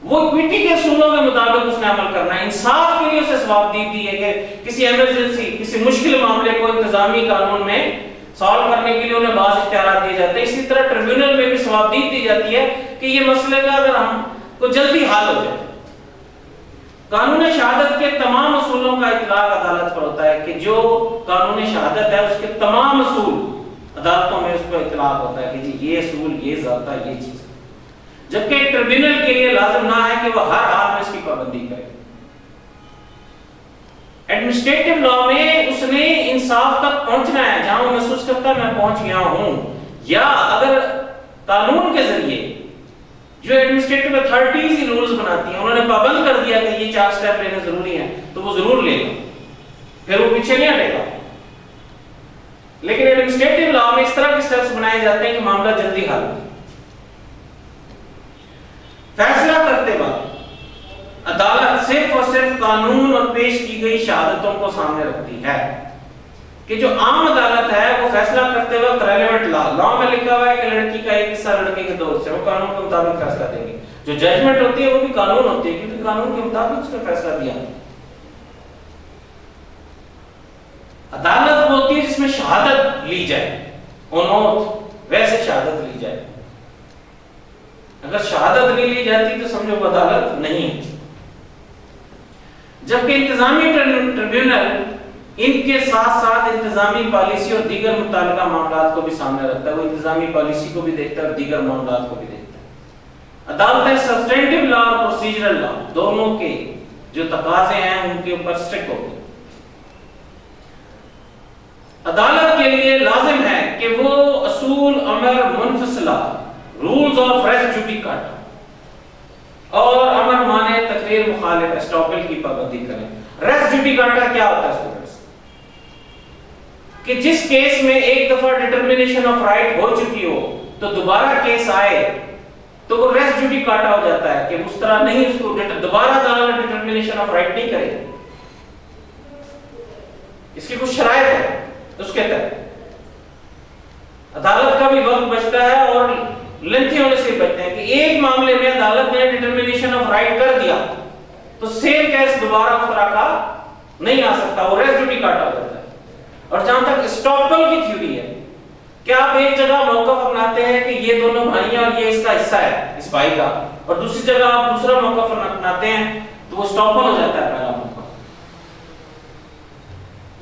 وہ ایکویٹی کے اصولوں کے مطابق اس نے عمل کرنا ہے. انصاف کے لیے اسے ثوابدید دی ہے کہ کسی ایمرجنسی، کسی مشکل معاملے کو انتظامی قانون میں سالو کرنے کے لیے انہیں بعض اختیارات دیے جاتے ہیں. اسی طرح ٹریبیونل میں بھی ثوابدید دی جاتی ہے کہ یہ مسئلے کا اگر ہم کو جلدی حل ہو جائے. قانون شہادت کے تمام اصولوں کا اطلاق عدالت پر ہوتا ہے کہ جو قانون شہادت ہے اس کے تمام اصول عدالتوں میں اس پر اطلاق ہوتا ہے کہ جی یہ اصول، یہ ضابطہ، یہ چیز. جبکہ ایک ٹریبیونل کے لیے لازم نہ ہے کہ وہ ہر حال میں اس کی پابندی کرے. ایڈمنسٹریٹو لا میں اس نے انصاف تک پہنچنا ہے جہاں وہ محسوس کرتا ہے میں پہنچ گیا ہوں، یا اگر قانون کے ذریعے جو ایڈمنسٹریٹو اتھارٹیز ہی رولز بناتی ہیں انہوں نے پابند کر دیا کہ یہ 4 سٹیپ لینے ضروری ہیں تو وہ ضرور لے گا، پھر وہ پیچھے نہیں ہٹے گا. لیکن ایڈمنسٹریٹو لا میں اس طرح کے سٹیپس بنائے جاتے ہیں کہ معاملہ جلدی حل ہو. فیصلہ کرتے وقت عدالت صرف اور صرف قانون اور پیش کی گئی شہادتوں کو سامنے رکھتی ہے. کہ جو عام عدالت ہے وہ فیصلہ کرتے وقت ریلیونٹ لا میں لکھا ہوا ہے کہ لڑکی کا ایک حصہ لڑکے کے 2 حصے، وہ قانون کے مطابق فیصلہ دیں گے. جو ججمنٹ ہوتی ہے وہ بھی قانون ہوتی ہے کیونکہ قانون کے مطابق اس نے فیصلہ دیا. عدالت وہ ہوتی ہے جس میں شہادت لی جائے، اونوت ویسے شہادت لی جائے. اگر شہادت نہیں لی جاتی تو سمجھو وہ عدالت نہیں ہے. جبکہ انتظامی ٹریبیونل ان کے ساتھ ساتھ انتظامی پالیسی اور دیگر متعلقہ معاملات کو بھی سامنے رکھتا ہے. وہ انتظامی پالیسی کو بھی دیکھتا ہے اور دیگر معاملات کو بھی دیکھتا ہے. عدالتیں سبسٹینٹیو لا اور پروسیجرل لا دونوں کے جو تقاضے ہیں ان کے اوپر سٹرکٹ ہوتی ہیں. عدالت کے لیے لازم ہے کہ وہ اصول امر منفصلہ رولز آف ریس جوڈیکاٹا اور امر مانے تقریر مخالف اسٹاپل کی پابندی کریں. ریس جوڈیکاٹا کیا ہوتا ہے اسٹوڈنٹس؟ کہ جس کیس میں ایک دفعہ ڈٹرمنیشن آف رائٹ ہو چکی ہو تو دوبارہ کیس آئے تو وہ ریس جوڈیکاٹا ہو جاتا ہے کہ اس طرح نہیں اس کو دوبارہ عدالت ڈٹرمنیشن آف رائٹ نہیں کرے. اس کی کچھ شرائط ہے اس کے تحت عدالت کا بھی وقت بچتا ہے اور لینتھی ہونے سے بچتے ہیں. کہ ایک معاملے میں عدالت نے ڈٹرمنیشن آف رائٹ کر دیا تو سیم کیس دوبارہ اس طرح کا نہیں آ سکتا، وہ ریس جوڈیکاٹا ہو جاتا ہے. اور جہاں تک اسٹاپل کی تھیوری ہے کہ آپ ایک جگہ موقف اپناتے ہیں کہ یہ دونوں بھائیاں اور یہ اس کا حصہ ہے اس بھائی کا، اور دوسری جگہ آپ دوسرا موقف اپناتے ہیں تو وہ اسٹاپل ہو جاتا ہے پہلا موقف.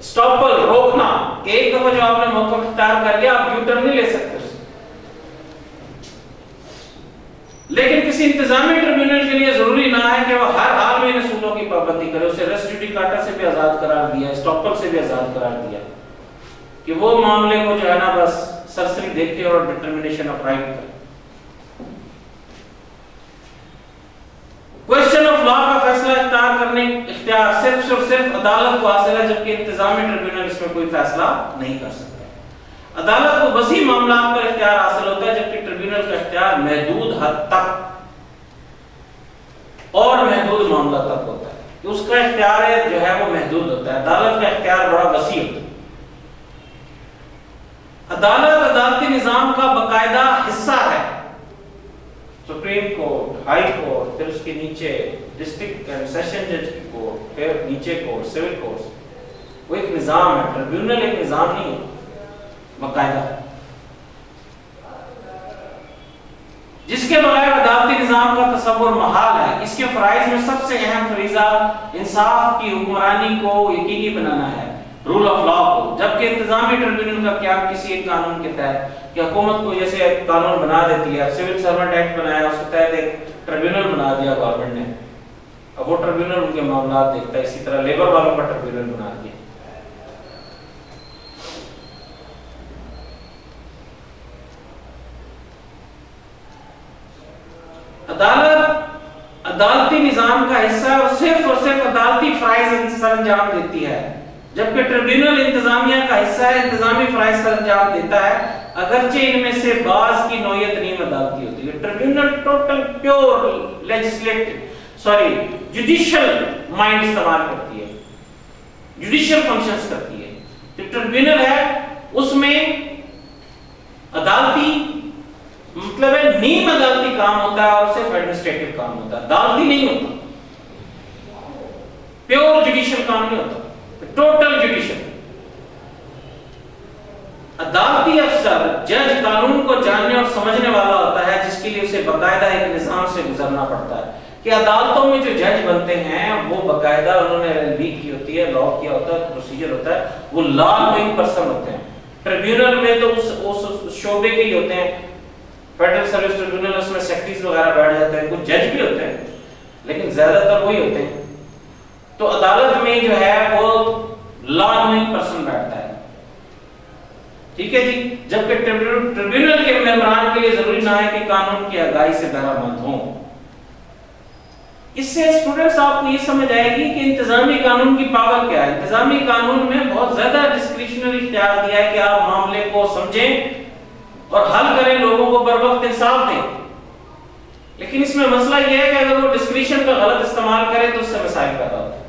اسٹاپل روکنا کہ ایک دفعہ جو آپ نے موقف اختیار کر لیا آپ یو ٹرن نہیں لے سکتے. لیکن کسی انتظامی ٹریبیونل کے لیے ضروری نہ ہے کہ وہ ہر حال میں ان اصولوں کی پابندی کرے. اسے ریس جوڈیکاٹا سے بھی آزاد قرار دیا، اسٹاپل سے بھی آزاد قرار دیا کہ وہ معاملے کو جو ہے نا بس سرسری دیکھے اور ڈٹرمنیشن آف رائٹ کرے. کوسچن آف لا کا فیصلہ اختیار کرنے اختیار صرف اور صرف عدالت کو حاصل ہے، جبکہ انتظامی ٹریبیونل اس میں کوئی فیصلہ نہیں کر سکتا. عدالت کو وسیع معاملات پر اختیار حاصل ہوتا ہے جبکہ ٹریبیونل کا اختیار محدود حد تک اور محدود معاملات تک ہوتا ہے. کہ اس کا اختیار جو ہے وہ محدود ہوتا ہے، عدالت کا اختیار بڑا وسیع ہوتا ہے. عدالت عدالتی نظام کا باقاعدہ حصہ ہے. سپریم کورٹ، ہائی کورٹ، پھر اس کے نیچے ڈسٹرکٹ اینڈ سیشن جج کی کورٹ، پھر نیچے کورٹ، سول کورٹ. وہ ایک نظام ہے، ٹریبیونل ایک نظام نہیں ہے باقاعدہ، جس کے بغیر عدالتی عدالتی نظام کا تصور محال ہے۔ اس کے فرائض میں سب سے اہم فریضہ انصاف کی حکمرانی کو یقینی بنانا ہے، رول آف لا کو، جبکہ انتظامی ٹریبیونل کا قیام کسی ایک قانون کے تحت کہ حکومت کو جیسے قانون بنا دیتی ہے، سول سرونٹ ایکٹ بنایا، اس کے تحت ایک ٹریبیونل بنا دیا گورنمنٹ نے، اب وہ ٹریبیونل ان کے معاملات دیکھتا ہے، اسی طرح لیبر والوں کا ٹریبیونل بنا دیا۔ عدالت عدالتی نظام کا حصہ اور صرف عدالتی فرائض سر انجام دیتی ہے، جبکہ ٹریبیونل انتظامیہ کا حصہ ہے، انتظامی فرائض سر انجام دیتا ہے، اگرچہ ان میں سے بعض کی نوعیت نیم عدالتی ہوتی ہے۔ Tribunal total pure judicial mind استعمال کرتی ہے، جوڈیشل فنکشنز کرتی ہے۔ جو ٹریبیونل ہے اس میں عدالتی مطلب ہے نیم عدالتی کام ہوتا ہے اور صرف ایڈمنسٹریٹو کام ہوتا ہے، عدالتی نہیں ہوتا، پیور جوڈیشل کام نہیں ہوتا، ٹوٹل جوڈیشل۔ عدالتی افسر جج قانون کو جاننے اور سمجھنے والا ہوتا ہے، جس کے لیے اسے باقاعدہ ایک نظام سے گزرنا پڑتا ہے کہ عدالتوں میں جو جج بنتے ہیں وہ باقاعدہ انہوں نے LLB کی ہوتی ہے، لا کیا ہوتا ہے، پروسیجر ہوتا ہے، وہ لا نوئنگ پرسن ہوتے ہیں۔ ٹریبیونل میں تو اس شعبے کے ہی ہوتے ہیں، فیڈرل سروس ٹریبیونل اس میں سیکرٹریز وغیرہ بیٹھ جاتے ہیں، کچھ جج بھی ہوتے ہیں لیکن زیادہ تر وہی ہوتے ہیں۔ تو عدالت میں جو ہے وہ لا نوئنگ پرسن بیٹھتا ہے، ٹھیک ہے جی، جبکہ ٹریبیونل کے ممبران کے لیے ضروری نہ ہے کہ قانون کی آگاہی سے بہرہ ہوں۔ اس سے اسٹوڈنٹس آپ کو یہ سمجھ آئے گی کہ انتظامی قانون کی پاور کیا ہے۔ انتظامی قانون میں بہت زیادہ ڈسکریشنری اختیار دیا ہے کہ آپ معاملے کو سمجھیں اور حل کریں، لوگوں کو بر وقت انصاف دیں، لیکن اس میں مسئلہ یہ ہے کہ اگر وہ ڈسکریشن کا غلط استعمال کرے تو اس سے مسائل پیدا ہوتے ہیں،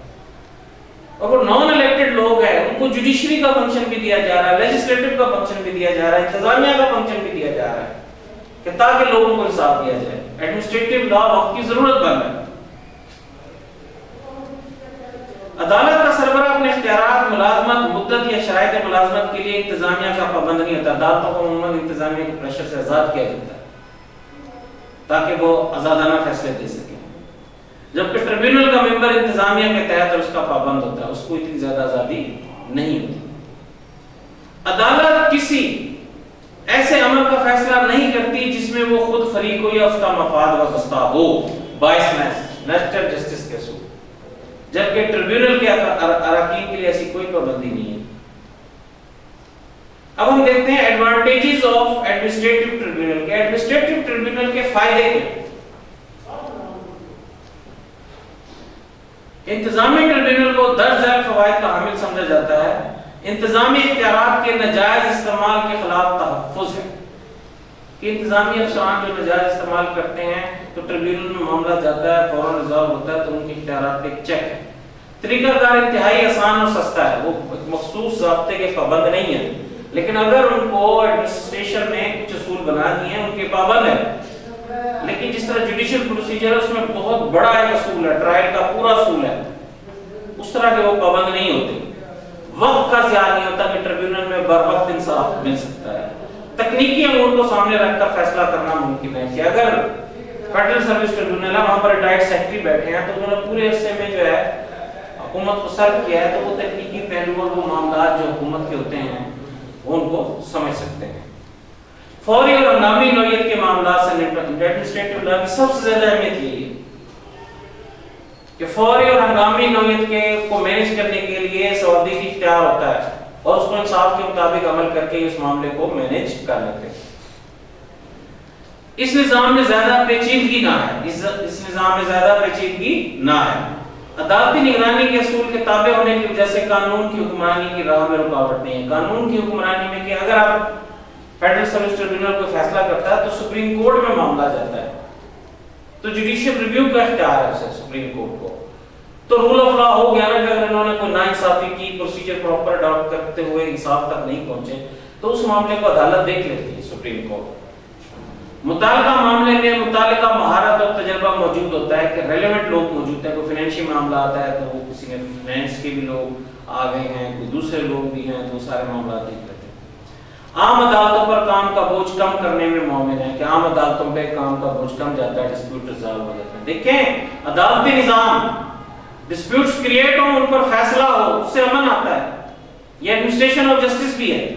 اور وہ نان الیکٹڈ لوگ ہیں، ان کو جوڈیشری کا فنکشن بھی دیا جا رہا ہے، لیجسلیٹو کا فنکشن بھی دیا جا رہا ہے، انتظامیہ کا فنکشن بھی دیا جا رہا ہے کہ تاکہ لوگوں کو انصاف دیا جائے۔ ایڈمنسٹریٹو لا وقت کی ضرورت بن رہا ہے۔ عدالت کا سربراہ اپنے اختیارات، ملازمت، مدت یا شرائط ملازمت کے لیے انتظامیہ کا پابند نہیں ہوتا۔ عدالتوں کو عموماً انتظامیہ کے پریشر سے آزاد کیا جاتا ہے تاکہ وہ آزادانہ فیصلے دے سکیں، جبکہ ٹریبیونل کا ممبر انتظامیہ کے تحت اس کا پابند ہوتا ہے، اس کو اتنی زیادہ آزادی نہیں ہوتی۔ عدالت کسی ایسے عمل کا فیصلہ نہیں کرتی جس میں وہ خود فریق ہو یا اس کا مفاد وابستہ ہو، بائسنس، نیچرل جسٹس کے اصول، جبکہ ٹریبیونل کے اراکین کے لیے ایسی کوئی پابندی نہیں ہے۔ اب ہم دیکھتے ہیں ایڈوانٹیجز آف ایڈمنسٹریٹو ٹریبیونل کے۔ ایڈمنسٹریٹو ٹریبیونل کے فائدے کیا؟ انتظامی ٹریبیونل کو درج ذیل فوائد کا حامل سمجھا جاتا ہے۔ انتظامی اختیارات کے ناجائز استعمال کے خلاف تحفظ ہے کہ انتظامی افسران جو ناجائز استعمال کرتے ہیں تو ٹریبیونل میں معاملہ جاتا ہے، فوراً ریزالو ہوتا ہے، تو ان کے اختیارات پہ ایک چیک ہے۔ طریقہ کار انتہائی آسان اور سستا ہے، وہ مخصوص ضابطے کے پابند نہیں ہے، لیکن اگر ان کو ایڈمنسٹریشن نے کچھ اصول بنا دیے ہیں ان کے پابند ہے، لیکن جس طرح جوڈیشل پروسیجر ہے اس میں بہت بڑا ایک اصول ہے، ٹرائل کا پورا اصول ہے، اس طرح کے وہ پابند نہیں ہوتے۔ وقت کا ضیاع نہیں ہوتا کہ ٹریبیونل میں بر وقت انصاف مل سکتا ہے۔ تکنیکی امور کو سامنے رکھ کر فیصلہ کرنا ممکن ہے کہ اگر فیڈرل سروس ٹریبیونل ہے وہاں پر ریٹائرڈ سیکرٹری بیٹھے ہیں تو انہوں نے پورے عرصے میں جو ہے حکومت کو سرو کیا ہے، تو وہ تکنیکی پہلو اور وہ معاملات جو حکومت کے ہوتے ہیں وہ ان کو سمجھ سکتے ہیں۔ فوری اور ہنگامی نوعیت کے معاملات سے ایڈمنسٹریٹو لا کی سب سے زیادہ اہمیت یہی ہے کہ فوری اور ہنگامی نوعیت کے کو مینیج کرنے کے لیے سعودی کی اختیار ہوتا ہے اور اس کو انصاف کے مطابق عمل کر کے اس معاملے کو مینیج کر لیتے ہیں۔ اس نظام میں زیادہ پیچیدگی نہ ہے، اس نظام میں زیادہ پیچیدگی نہ ہے۔ عدالتی نگرانی کے اصول کے تابع ہونے کی وجہ سے قانون کی حکمرانی کی راہ میں رکاوٹ نہیں ہے۔ قانون کی حکمرانی میں کہ اگر آپ فیڈرل سروس ٹریبیونل کو فیصلہ کرتا ہے تو سپریم کورٹ میں معاملہ جاتا ہے، تو جوڈیشل ریویو کا اختیار ہے اسے سپریم کورٹ کو، تو رول آف لا ہو گیا نا کہ اگر انہوں نے کوئی ناانصافی کی، پروسیجر پراپر اڈاپٹ کرتے ہوئے انصاف تک نہیں پہنچے تو اس معاملے کو عدالت دیکھ لیتی ہے، سپریم کورٹ۔ متعلقہ معاملے میں متعلقہ مہارت اور تجربہ موجود ہوتا ہے کہ ریلیونٹ لوگ موجود ہیں، کوئی فائنینشیل معاملہ آتا ہے تو وہ کسی نے فائنینس کے بھی لوگ آ گئے ہیں، کوئی دوسرے لوگ بھی ہیں تو سارے معاملات دیکھ لیتے ہیں۔ عام عدالتوں پر کام کا بوجھ کم کرنے میں مومن ہے کہ عام عدالتوں پہ کام کا بوجھ کم جاتا ہے, ڈسپیوٹ ریزالو ہو جاتا ہے. دیکھیں عدالتی نظام, ڈسپیوٹس کریٹ ہوں, ان پر فیصلہ ہو, اس سے امن آتا ہے. یہ ایڈمنسٹریشن آف جسٹس بھی ہے.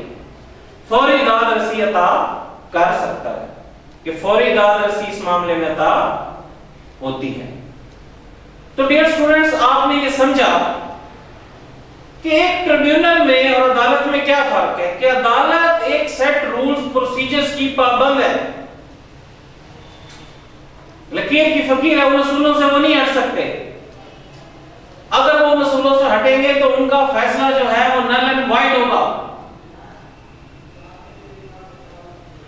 فوری داد رسی عطا کر سکتا ہے کہ فوری داد رسی اس معاملے میں عطا ہوتی ہے. تو ڈیئر اسٹوڈنٹس, آپ نے یہ سمجھا کہ ایک ٹریبیونل میں اور عدالت میں کیا فرق ہے کہ عدالت ایک سیٹ رولز پروسیجرز کی پابند ہے. لکیر کی فقیر ہے, ان اصولوں سے وہ نہیں ہٹ سکتے. اگر وہ اصولوں سے ہٹیں گے تو ان کا فیصلہ جو ہے وہ نل اینڈ وائڈ ہوگا.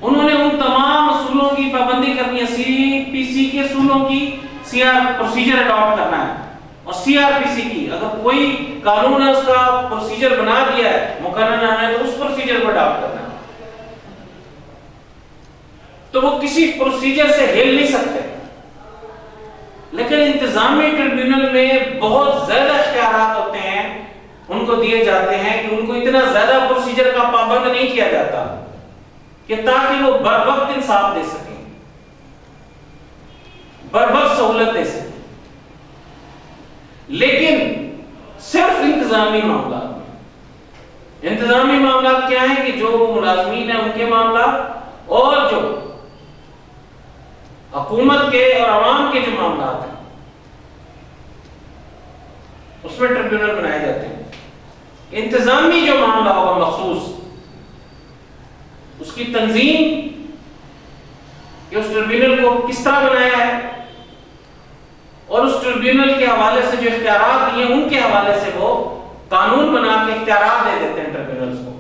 انہوں نے ان تمام اصولوں کی پابندی کرنی ہے, سی پی سی کے اصولوں کی, سی آر پروسیجر اڈاپٹ کرنا ہے, اور سی آر پی سی کی اگر کوئی قانون ہے اس کا پروسیجر بنا دیا ہے, مقرر نامہ ہے, تو اس پروسیجر کو اڈاپٹ کرنا ہے. تو وہ کسی پروسیجر سے ہل نہیں سکتے. لیکن انتظامی ٹریبیونل میں بہت زیادہ اختیارات ہوتے ہیں, ان کو دیے جاتے ہیں کہ ان کو اتنا زیادہ پروسیجر کا پابند نہیں کیا جاتا کہ تاکہ وہ بر وقت انصاف دے سکیں, بر وقت سہولت دے سکیں. لیکن صرف انتظامی معاملات میں, انتظامی معاملات کیا ہیں کہ جو ملازمین ہیں ان کے معاملات اور جو حکومت کے اور عوام کے جو معاملات ہیں اس میں ٹریبیونل بنائے جاتے ہیں. انتظامی جو معاملہ ہوگا مخصوص, اس کی تنظیم کہ اس ٹریبیونل کو کس طرح بنایا ہے اور اس ٹریبیونل کے حوالے سے جو اختیارات دیے ان کے حوالے سے وہ قانون بنا کے اختیارات دے دیتے ہیں ٹریبیونلز کو.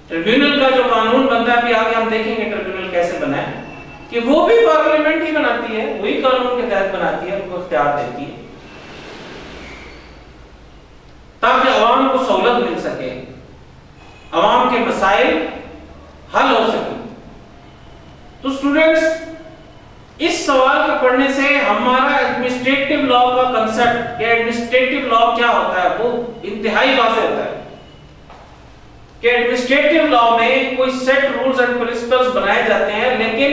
ٹریبیونل کا جو قانون بنتا ہے, ابھی آگے ہم دیکھیں گے ٹریبیونل کیسے بنا ہے, کہ وہ بھی پارلیمنٹ ہی بناتی ہے, وہی قانون کے تحت بناتی ہے, ان کو اختیار دیتی ہے تاکہ عوام کو سہولت مل سکے, عوام کے مسائل حل ہو سکیں. تو اسٹوڈنٹس, اس سوال کو پڑھنے سے ہمارا ایڈمنسٹریٹو لا کا کنسپٹ کہ ایڈمنسٹریٹو لا کیا ہوتا ہے وہ انتہائی واضح ہوتا ہے کہ ایڈمنسٹریٹو لا میں کوئی سیٹ رولز اینڈ پرنسپلز بنائے جاتے ہیں لیکن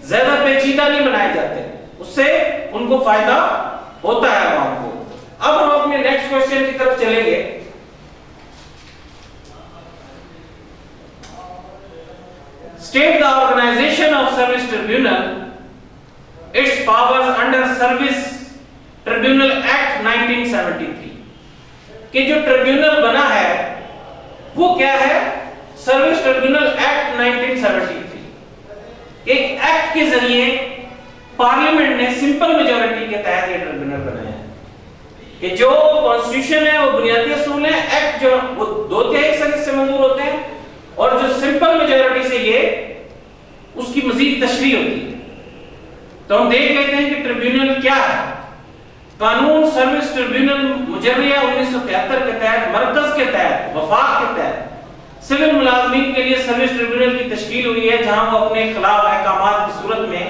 زیادہ پیچیدہ نہیں بنائے جاتے, اس سے ان کو فائدہ ہوتا ہے عوام کو. اب ہم اپنے نیکسٹ کوسچن کی طرف چلیں گے. State the organization of Service Tribunal, its powers under Service Tribunal Act 1973. کہ جو ٹریبیونل بنا ہے وہ کیا ہے؟ Service tribunal act 1973. ایک ایکٹ کے ذریعے پارلیمنٹ نے سمپل میجورٹی کے تحت یہ ٹریبیونل بنایا ہے کہ جو کانسٹیٹیوشن ہے وہ بنیادی اصول ہیں, ایکٹ جو وہ 2/3 سے منظور ہوتے ہیں, اور جو سمپل میجورٹی سے یہ اس کی مزید تشریح ہوتی ہے. تو ہم دیکھ لیتے ہیں کہ ٹریبیونل کیا ہے. قانون سروس ٹریبیونل مجریہ 1973 کے تحت مرکز کے تحت وفاق کے تحت سول ملازمین کے لیے سروس ٹریبیونل کی تشکیل ہوئی ہے, جہاں وہ اپنے خلاف احکامات کی صورت میں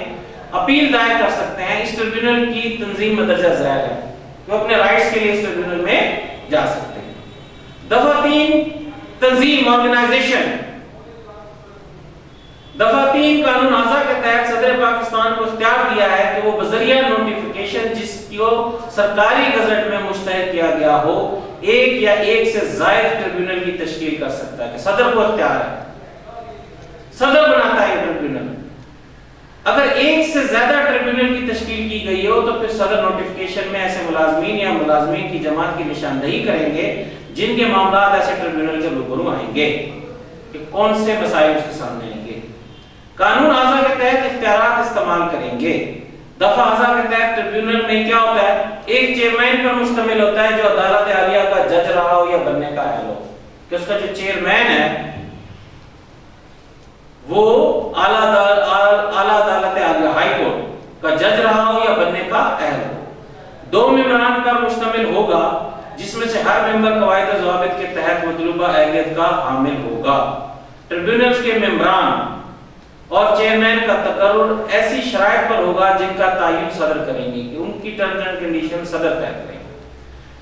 اپیل دائر کر سکتے ہیں. اس ٹریبیونل کی تنظیم مندرجہ ذیل ہے, وہ اپنے رائٹس کے لیے اس ٹریبیونل میں جا سکتے ہیں. دفعہ 3 تنظیم آرگنائزیشن. دفعہ 3 قانون آزا کے تحت صدر پاکستان کو اختیار دیا ہے کہ وہ بذریعہ نوٹیفیکیشن جس کو سرکاری گزٹ میں مشتہر کیا گیا ہو ایک یا ایک سے زائد ٹریبیونل کی تشکیل کر سکتا ہے, کہ صدر کو اختیار ہے, صدر بناتا ہے یہ ٹریبیونل. اگر ایک سے زیادہ ٹریبیونل کی تشکیل کی گئی ہو تو پھر صدر نوٹیفیکیشن میں ایسے ملازمین یا ملازمین کی جماعت کی نشاندہی کریں گے جن کے معاملات ایسے ٹریبیونل کے روبرو آئیں گے کہ کون سے مسائل اس کے سامنے آئیں گے. قانون آزا کے تحت اختیارات استعمال کریں گے. دفعہ آزا کے تحت ٹریبیونل میں کیا ہوتا ہے؟ ایک چیئرمین پر مشتمل ہوتا ہے جو عدالت عالیہ کا جج رہا ہو یا بننے کا اہل ہو, کہ اس کا جو چیئرمین ہے وہ اعلیٰ عدالت عالیہ ہائی کورٹ کا جج رہا ہو یا بننے کا اہل ہو. 2 ممبران پر مشتمل ہوگا جس میں سے ہر ممبر قواعد و ضوابط کے تحت مطلوبہ اہلیت کا حامل ہوگا. ٹریبیونلز کے ممبران اور چیئرمین کا تقرر ایسی شرائط پر ہوگا جن کا تعین صدر کریں گے, کہ ان کی ٹرمز اینڈ کنڈیشن صدر طے کریں گے.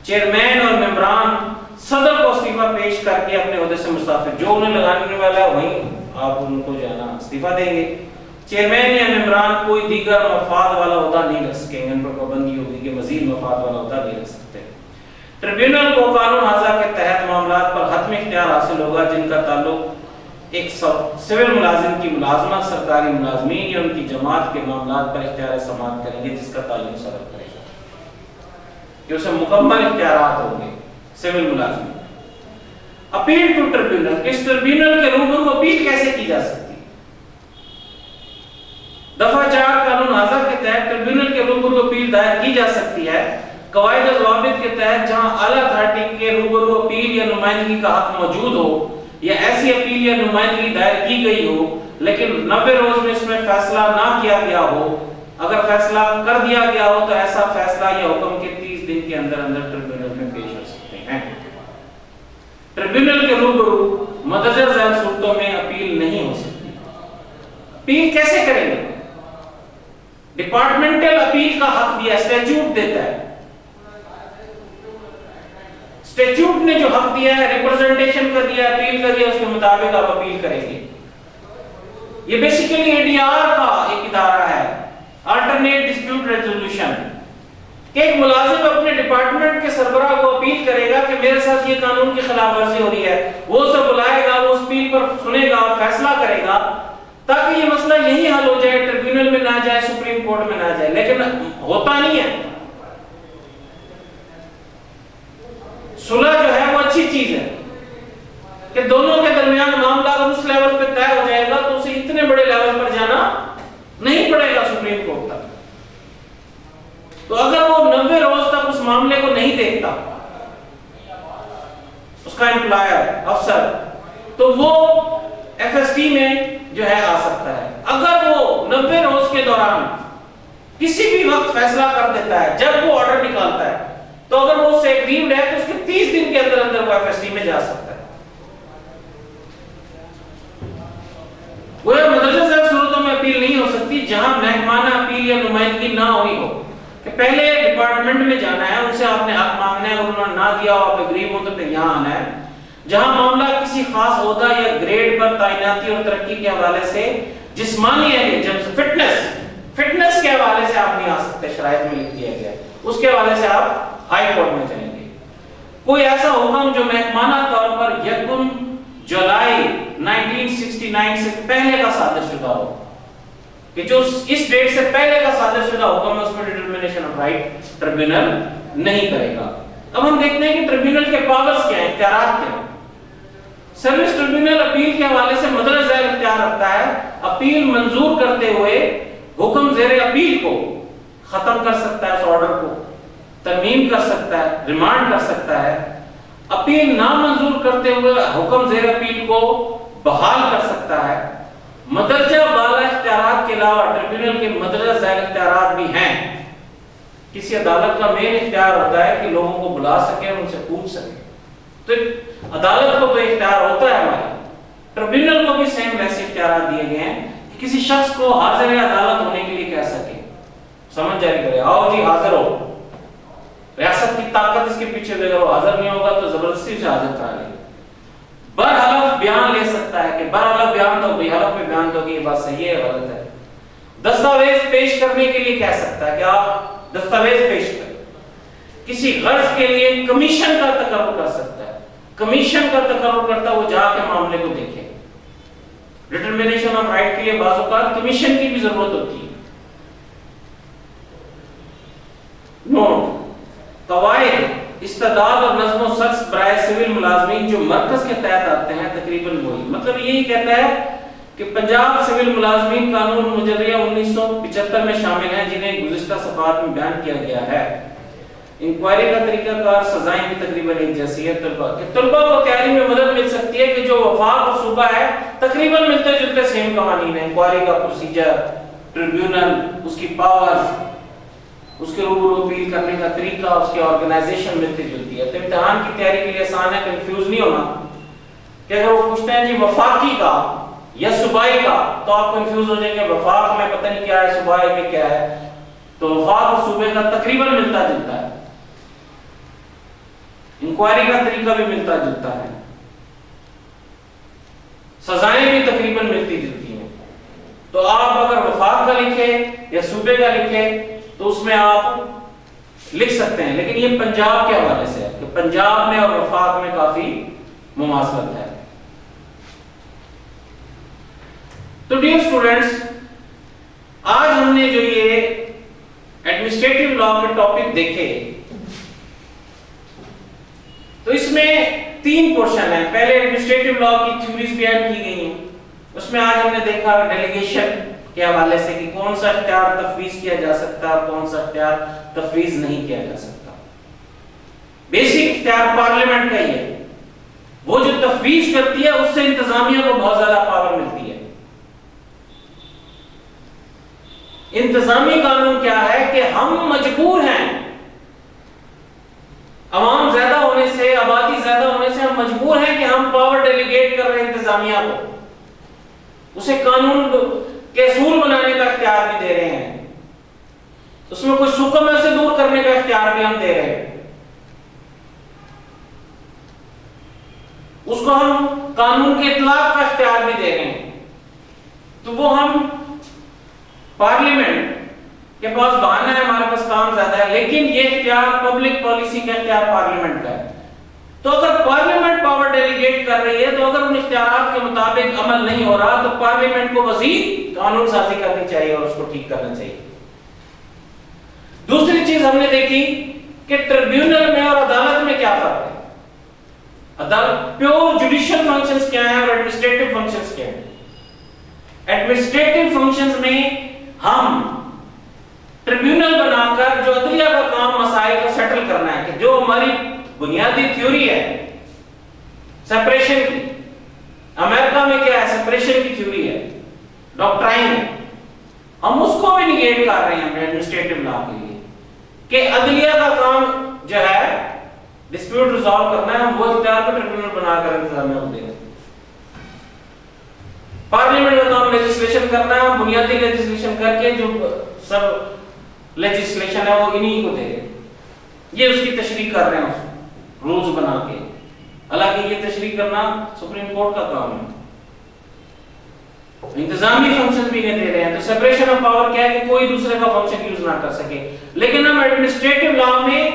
چیئرمین اور ممبران صدر کو استعفیٰ پیش کر کے اپنے عہدے سے مستعفی، جو انہیں لگانے والا ہے وہیں آپ ان کو جو ہے نا استعفیٰ دیں گے۔ چیئرمین یا ممبران کوئی دیگر مفاد والا عہدہ نہیں رکھ سکیں گے، ان پر پابندی ہوگی کہ مزید مفاد والا عہدہ نہیں رکھ سکتے۔ ٹریبیونل کو قانون ہاضہ کے تحت معاملات پر حتمی اختیار حاصل ہوگا جن کا تعلق ایک سول ملازم کی ملازمت، سرکاری ملازمین یا ان کی جماعت کے معاملات پر اختیار سماعت کریں گے جس کا تعلق صدر کرے گا، کہ اسے مکمل اختیارات ہوں گے سول ملازمین۔ اپیل ٹو ٹریبیونل، کس ٹریبیونل کے روبرو اپیل کیسے کی جا سکتی؟ دفعہ 4 قانون ہاضہ کے تحت ٹریبیونل کے روبرو اپیل دائر کی جا سکتی ہے قواعد و ضوابط کے تحت جہاں اعلیٰ اتھارٹی کے روبرو اپیل یا نمائندگی کا حق موجود ہو یا ایسی اپیل یا نمائندگی دائر کی گئی ہو لیکن 90 روز میں اس میں فیصلہ نہ کیا گیا ہو۔ اگر فیصلہ کر دیا گیا ہو تو ایسا فیصلہ یا حکم کے 30 دن کے اندر اندر ٹریبیونل میں پیش ہو سکتے ہیں۔ ٹریبیونل کے روبرو مدرجہ ذیل صورتوں میں اپیل نہیں ہو سکتی۔ اپیل کیسے کریں گے؟ ڈپارٹمنٹل اپیل کا حق دیا، اسٹیچوٹ دیتا ہے۔ اسٹیچوٹ نے جو حق دیا ہے، ریپرزنٹیشن کا دیا، اپیل کا دیا، اس کے مطابق آپ اپیل کریں گے۔ یہ بیسیکلی ADR کا ایک ادارہ ہے، آلٹرنیٹ ڈسپیوٹ ریزولوشن، کہ ایک ملازم اپنے ڈپارٹمنٹ کے سربراہ کو اپیل کرے گا کہ میرے ساتھ یہ قانون کی خلاف ورزی ہو رہی ہے، وہ اسے بلائے گا، وہ اس اپیل پر سنے گا اور فیصلہ کرے گا تاکہ یہ مسئلہ یہی حل ہو جائے، ٹریبیونل میں نہ جائے، سپریم کورٹ میں نہ جائے۔ لیکن ہوتا نہیں ہے۔ صلح جو ہے وہ اچھی چیز ہے کہ دونوں کے درمیان معاملہ اگر اس لیول پہ طے ہو جائے گا تو اسے اتنے بڑے لیول پر جانا نہیں پڑے گا سپریم کورٹ تک۔ تو اگر وہ 90 روز تک اس معاملے کو نہیں دیکھتا اس کا امپلائر، افسر، تو وہ FST میں جو ہے آ سکتا ہے۔ اگر وہ 90 روز کے دوران کسی بھی وقت فیصلہ کر دیتا ہے جب وہ آرڈر نکالتا ہے تو اگر وہ اس سے ایگریوڈ ہے تو اس کے 30 دن کے اندر اندر وہ FST میں جا سکتا ہے۔ گویا مدرجہ ذیل صورتوں میں اپیل نہیں ہو سکتی جہاں محکمانہ اپیل یا نمائندگی نہ ہوئی ہو، کہ پہلے ڈپارٹمنٹ میں جانا ہے، ان سے آپ نے حق مانگنا ہے، انہوں نے نہ دیا ہو، آپ اگری ہو تو پھر یہاں آنا ہے۔ جہاں معاملہ کسی خاص عہدہ یا گریڈ پر تعیناتی اور ترقی کے حوالے سے جسمانی ہے، جب فٹنس کے حوالے سے آپ نہیں آ سکتے، شرائط میں لکھ دیا گیا ہے، اس کے حوالے سے آپ ہائی کورٹ میں جائیں گے۔ کوئی ایسا حکم جو محکمانہ طور پر 1 جولائی 1969 سے پہلے کا صادر شدہ ہو، کہ جو اس ڈیٹ سے پہلے کا صادر شدہ حکم ہے، اس پر ڈٹرمنیشن آف رائٹ ٹریبیونل نہیں کرے گا۔ اب ہم دیکھتے ہیں کہ ٹریبیونل کے پاورز کیا ہیں، اختیارات کیا ہیں۔ سروس ٹریبیونل اپیل کے حوالے سے مدرجہ ذیل اختیار رکھتا ہے۔ اپیل منظور کرتے ہوئے حکم زیر اپیل کو ختم کر سکتا ہے، اس آرڈر کو ترمیم کر سکتا ہے، ریمانڈ کر سکتا ہے۔ اپیل نامنظور کرتے ہوئے حکم زیر اپیل کو بحال کر سکتا ہے۔ مدرجہ بالا اختیارات کے علاوہ ٹریبیونل کے مدرجہ ذیل اختیارات بھی ہیں۔ کسی عدالت کا مین اختیار ہوتا ہے کہ لوگوں کو بلا سکے، ان سے پوچھ سکے، تو عدالت کو تو اختیار ہوتا ہے ہمارا، ٹریبیونل کو بھی سیم ویسے اختیارات دیے گئے ہیں کہ کسی شخص کو حاضر عدالت ہونے کے لیے کہہ سکے، سمجھ جاری کرے، آؤ جی حاضر ہو، ریاست کی طاقت اس کے پیچھے دے، اگر وہ حاضر نہیں ہوگا تو زبردستی سے حاضر کرا لے۔ برحلف بیان لے سکتا ہے کہ برحلف بیان دو، بھی حلف میں بیان دو کہ یہ بات صحیح ہے غلط ہے۔ دستاویز پیش کرنے کے لیے کہہ سکتا ہے کہ آپ دستاویز پیش کریں۔ کسی غرض کے لیے کمیشن کا تقرر کر سکتا ہے، کمیشن کا تقرر کرتا ہے، وہ جا کے معاملے کو دیکھے۔ ڈٹرمنیشن آف رائٹ کے لیے بعض اوقات کمیشن کی بھی ضرورت ہوتی ہے۔ نوٹ: قواعد استعداد اور نظم و ضبط برائے سول ملازمین جو مرکز کے تحت آتے ہیں تقریباً وہی، مطلب یہی کہتا ہے کہ پنجاب سول ملازمین قانون مجریہ 1975 میں شامل ہیں جنہیں گزشتہ صفحات میں بیان کیا گیا ہے۔ انکوائری کا طریقہ کار، سزائیں بھی تقریباً ایک جیسی ہے۔ طلبہ کو تیاری میں مدد مل سکتی ہے کہ جو وفاق اور صوبہ ہے تقریباً ملتے جلتے سیم قوانین ہیں۔ انکوائری کا پروسیجر، ٹریبیونل، اس کی پاورز، اس کے روبرو اپیل کرنے کا طریقہ، اس کی آرگنائزیشن ملتی جلتی ہے۔ تو امتحان کی تیاری کے لیے آسان ہے، کنفیوز نہیں ہونا کہ اگر وہ پوچھتے ہیں جی وفاقی کا یا صوبائی کا تو آپ کنفیوز ہو جائیں گے، وفاق میں پتہ نہیں کیا ہے، صوبائی میں کیا ہے۔ تو وفاق اور صوبے کا تقریباً ملتا جلتا ہے۔ انکوائری کا طریقہ بھی ملتا جلتا ہے، سزائیں بھی تقریباً ملتی جلتی ہیں. تو آپ اگر وفاق کا لکھیں یا صوبے کا لکھیں تو اس میں آپ لکھ سکتے ہیں، لیکن یہ پنجاب کے حوالے سے ہے کہ پنجاب میں اور وفاق میں کافی مماثلت ہے. تو ڈیئر اسٹوڈنٹس، آج ہم نے جو یہ ایڈمنسٹریٹو لا کے ٹاپک دیکھے تو اس میں 3 پورشن ہیں. پہلے ایڈمنسٹریٹو لا کی تھیوریز بیان کی گئی ہیں، اس میں آج ہم نے دیکھا ڈیلیگیشن کے حوالے سے کہ کون سا اختیار تفویض کیا جا سکتا ہے اور کون سا اختیار تفویض نہیں کیا جا سکتا. بیسک اختیار پارلیمنٹ کا ہی ہے، وہ جو تفویض کرتی ہے اس سے انتظامیہ کو بہت زیادہ پاور ملتی ہے. انتظامی قانون کیا ہے کہ ہم مجبور ہیں، عوام زیادہ ہونے سے، آبادی زیادہ ہونے سے ہم مجبور ہیں کہ ہم پاور ڈیلیگیٹ کر رہے ہیں انتظامیہ کو، اسے قانون کے اصول بنانے کا اختیار بھی دے رہے ہیں، اس میں کچھ حکم ہے اسے دور کرنے کا اختیار بھی ہم دے رہے ہیں. اس کو ہم قانون کے اطلاق کا اختیار بھی دے رہے ہیں. تو وہ ہم پارلیمنٹ کے پاس بہانہ ہے، ہمارے پاس کام زیادہ ہے، لیکن یہ اختیار پبلک پالیسی کا اختیار پارلیمنٹ کا ہے. تو اگر پارلیمنٹ پاور ڈیلیگیٹ کر رہی ہے تو اگر ان اختیارات کے مطابق عمل نہیں ہو رہا تو پارلیمنٹ کو مزید قانون سازی کرنی چاہیے اور اس کو ٹھیک کرنا چاہیے. دوسری چیز ہم نے دیکھی کہ ٹریبیونل میں اور عدالت میں کیا فرق ہے. عدالت پیور جوڈیشل فنکشنز کیا ہیں اور ایڈمنسٹریٹو فنکشنز کیا ہیں. ایڈمنسٹریٹو فنکشنز میں ہم ٹریبیونل بنا کر جو عدلیہ کا کام مسائل کو سیٹل کرنا ہے، کہ جو ہماری بنیادی تھیوری ہے سیپریشن کی، امریکہ میں کیا ہے سیپریشن کی تھیوری ہے، ڈاکٹرائن ہے، ہم اس کو بھی نیگیٹ کر رہے ہیں ایڈمنسٹریٹو لا کے لیے کہ عدلیہ کا کام جو ہے ڈسپیوٹ ریزالو کرنا ہے، ہم وہ اختیار کو ٹریبیونل بنا کر انتظامیہ کو دے رہے ہیں. پارلیمنٹ کا کام لیجسلیشن کرنا ہے، ہم بنیادی لیجسلیشن کر کے جو سب لیجسلیشن ہے وہ انہی کو دے رہے ہیں. یہ اس کی تشریح کر رہے ہیں رولز بنا کے، حالانکہ یہ تشریح کرنا سپریم کورٹ کا کام ہے. انتظامی فنکشن بھی نہیں دے رہے ہیں. تو سیپریشن آف پاور کیا ہے کہ کوئی دوسرے کا فنکشن یوز نہ کر سکے. لیکن ہم ایڈمنسٹریٹو لا میں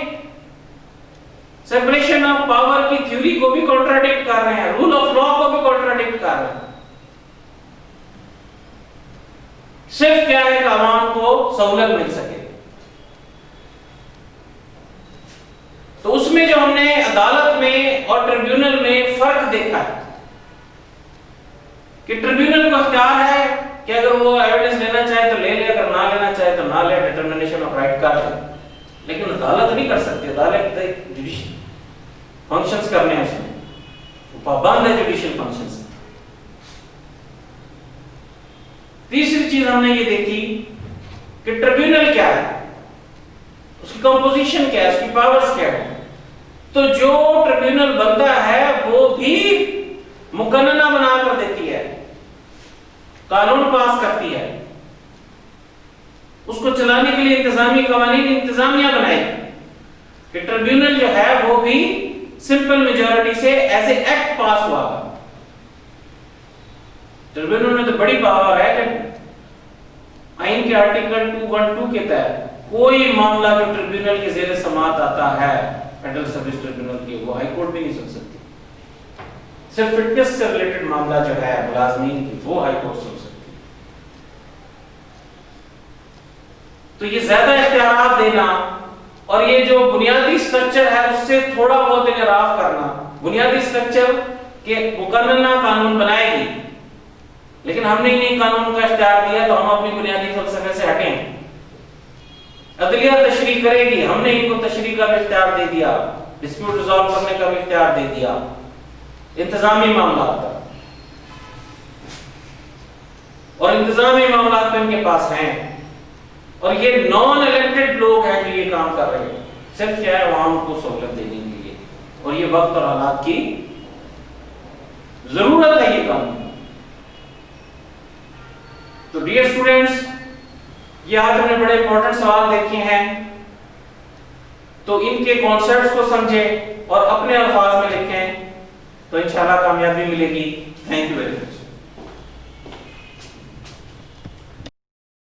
سیپریشن آف پاور کی تھیوری کو بھی کنٹراڈکٹ کر رہے ہیں، رول آف لا کو بھی کنٹراڈکٹ کر رہے ہیں. صرف کیا ہے کہ عوام کو سہولت مل سکے. تو اس میں جو ہم نے عدالت میں اور ٹریبیونل میں فرق دیکھا ہے کہ ٹریبیونل کو اختیار ہے کہ اگر وہ ایویڈنس لینا چاہے تو لے لے، اگر نہ لینا چاہے تو نہ لے، ڈٹرمنیشن آف رائٹ کر لے. لیکن عدالت نہیں کر سکتی. عدالت جوڈیشل فنکشنز کرنے ہیں، اس میں وہ پابند ہے جوڈیشل فنکشنز. تیسری چیز ہم نے یہ دیکھی کہ ٹریبیونل کیا ہے، اس کی کمپوزیشن کیا ہے، اس کی پاورز کیا ہے. تو جو ٹریبیونل بنتا ہے وہ بھی مقننہ بنا کر دیتی ہے، قانون پاس کرتی ہے، اس کو چلانے کے لیے انتظامی قوانین انتظامیہ بنائے گی. کہ ٹریبیونل جو ہے وہ بھی سمپل میجورٹی سے ایز اے ایکٹ پاس ہوا. ٹریبیونل میں تو بڑی پاور ہے کہ آئین کے آرٹیکل 212 کے تحت کوئی معاملہ جو ٹریبیونل کے زیر سماعت آتا ہے فیڈرل سروس ٹریبیونل کی، وہ ہائی کورٹ بھی نہیں سن سکتی. صرف فٹنس سے ریلیٹڈ معاملہ جو ہے ملازمین کی، وہ ہائی کورٹ سن سکتی. تو یہ زیادہ اختیارات دینا اور یہ جو بنیادی سٹرکچر ہے اس سے تھوڑا بہت انحراف کرنا. بنیادی سٹرکچر کے مقننہ قانون بنائے گی، لیکن ہم نے انہیں قانون کا اختیار دیا تو ہم اپنی بنیادی فلسفے سے ہٹیں. عدلیہ تشریح کرے گی، ہم نے ان کو تشریح کا بھی اختیار دے دیا، ڈسپیوٹ ریزالو کرنے کا بھی اختیار دے دیا. انتظامی معاملات کا اور انتظامی معاملات ان کے پاس ہیں، اور یہ نان الیکٹڈ لوگ ہیں جو یہ کام کر رہے ہیں، صرف کیا ہے عوام کو سہولت دینے کے لیے، اور یہ وقت اور حالات کی ضرورت ہے یہ کام. تو ڈیئر اسٹوڈنٹس، یہ آج ہم نے بڑے امپورٹنٹ سوال دیکھے ہیں. تو ان کے کانسیپٹس کو سمجھیں اور اپنے الفاظ میں لکھیں تو انشاءاللہ کامیابی ملے گی. Thank you very much.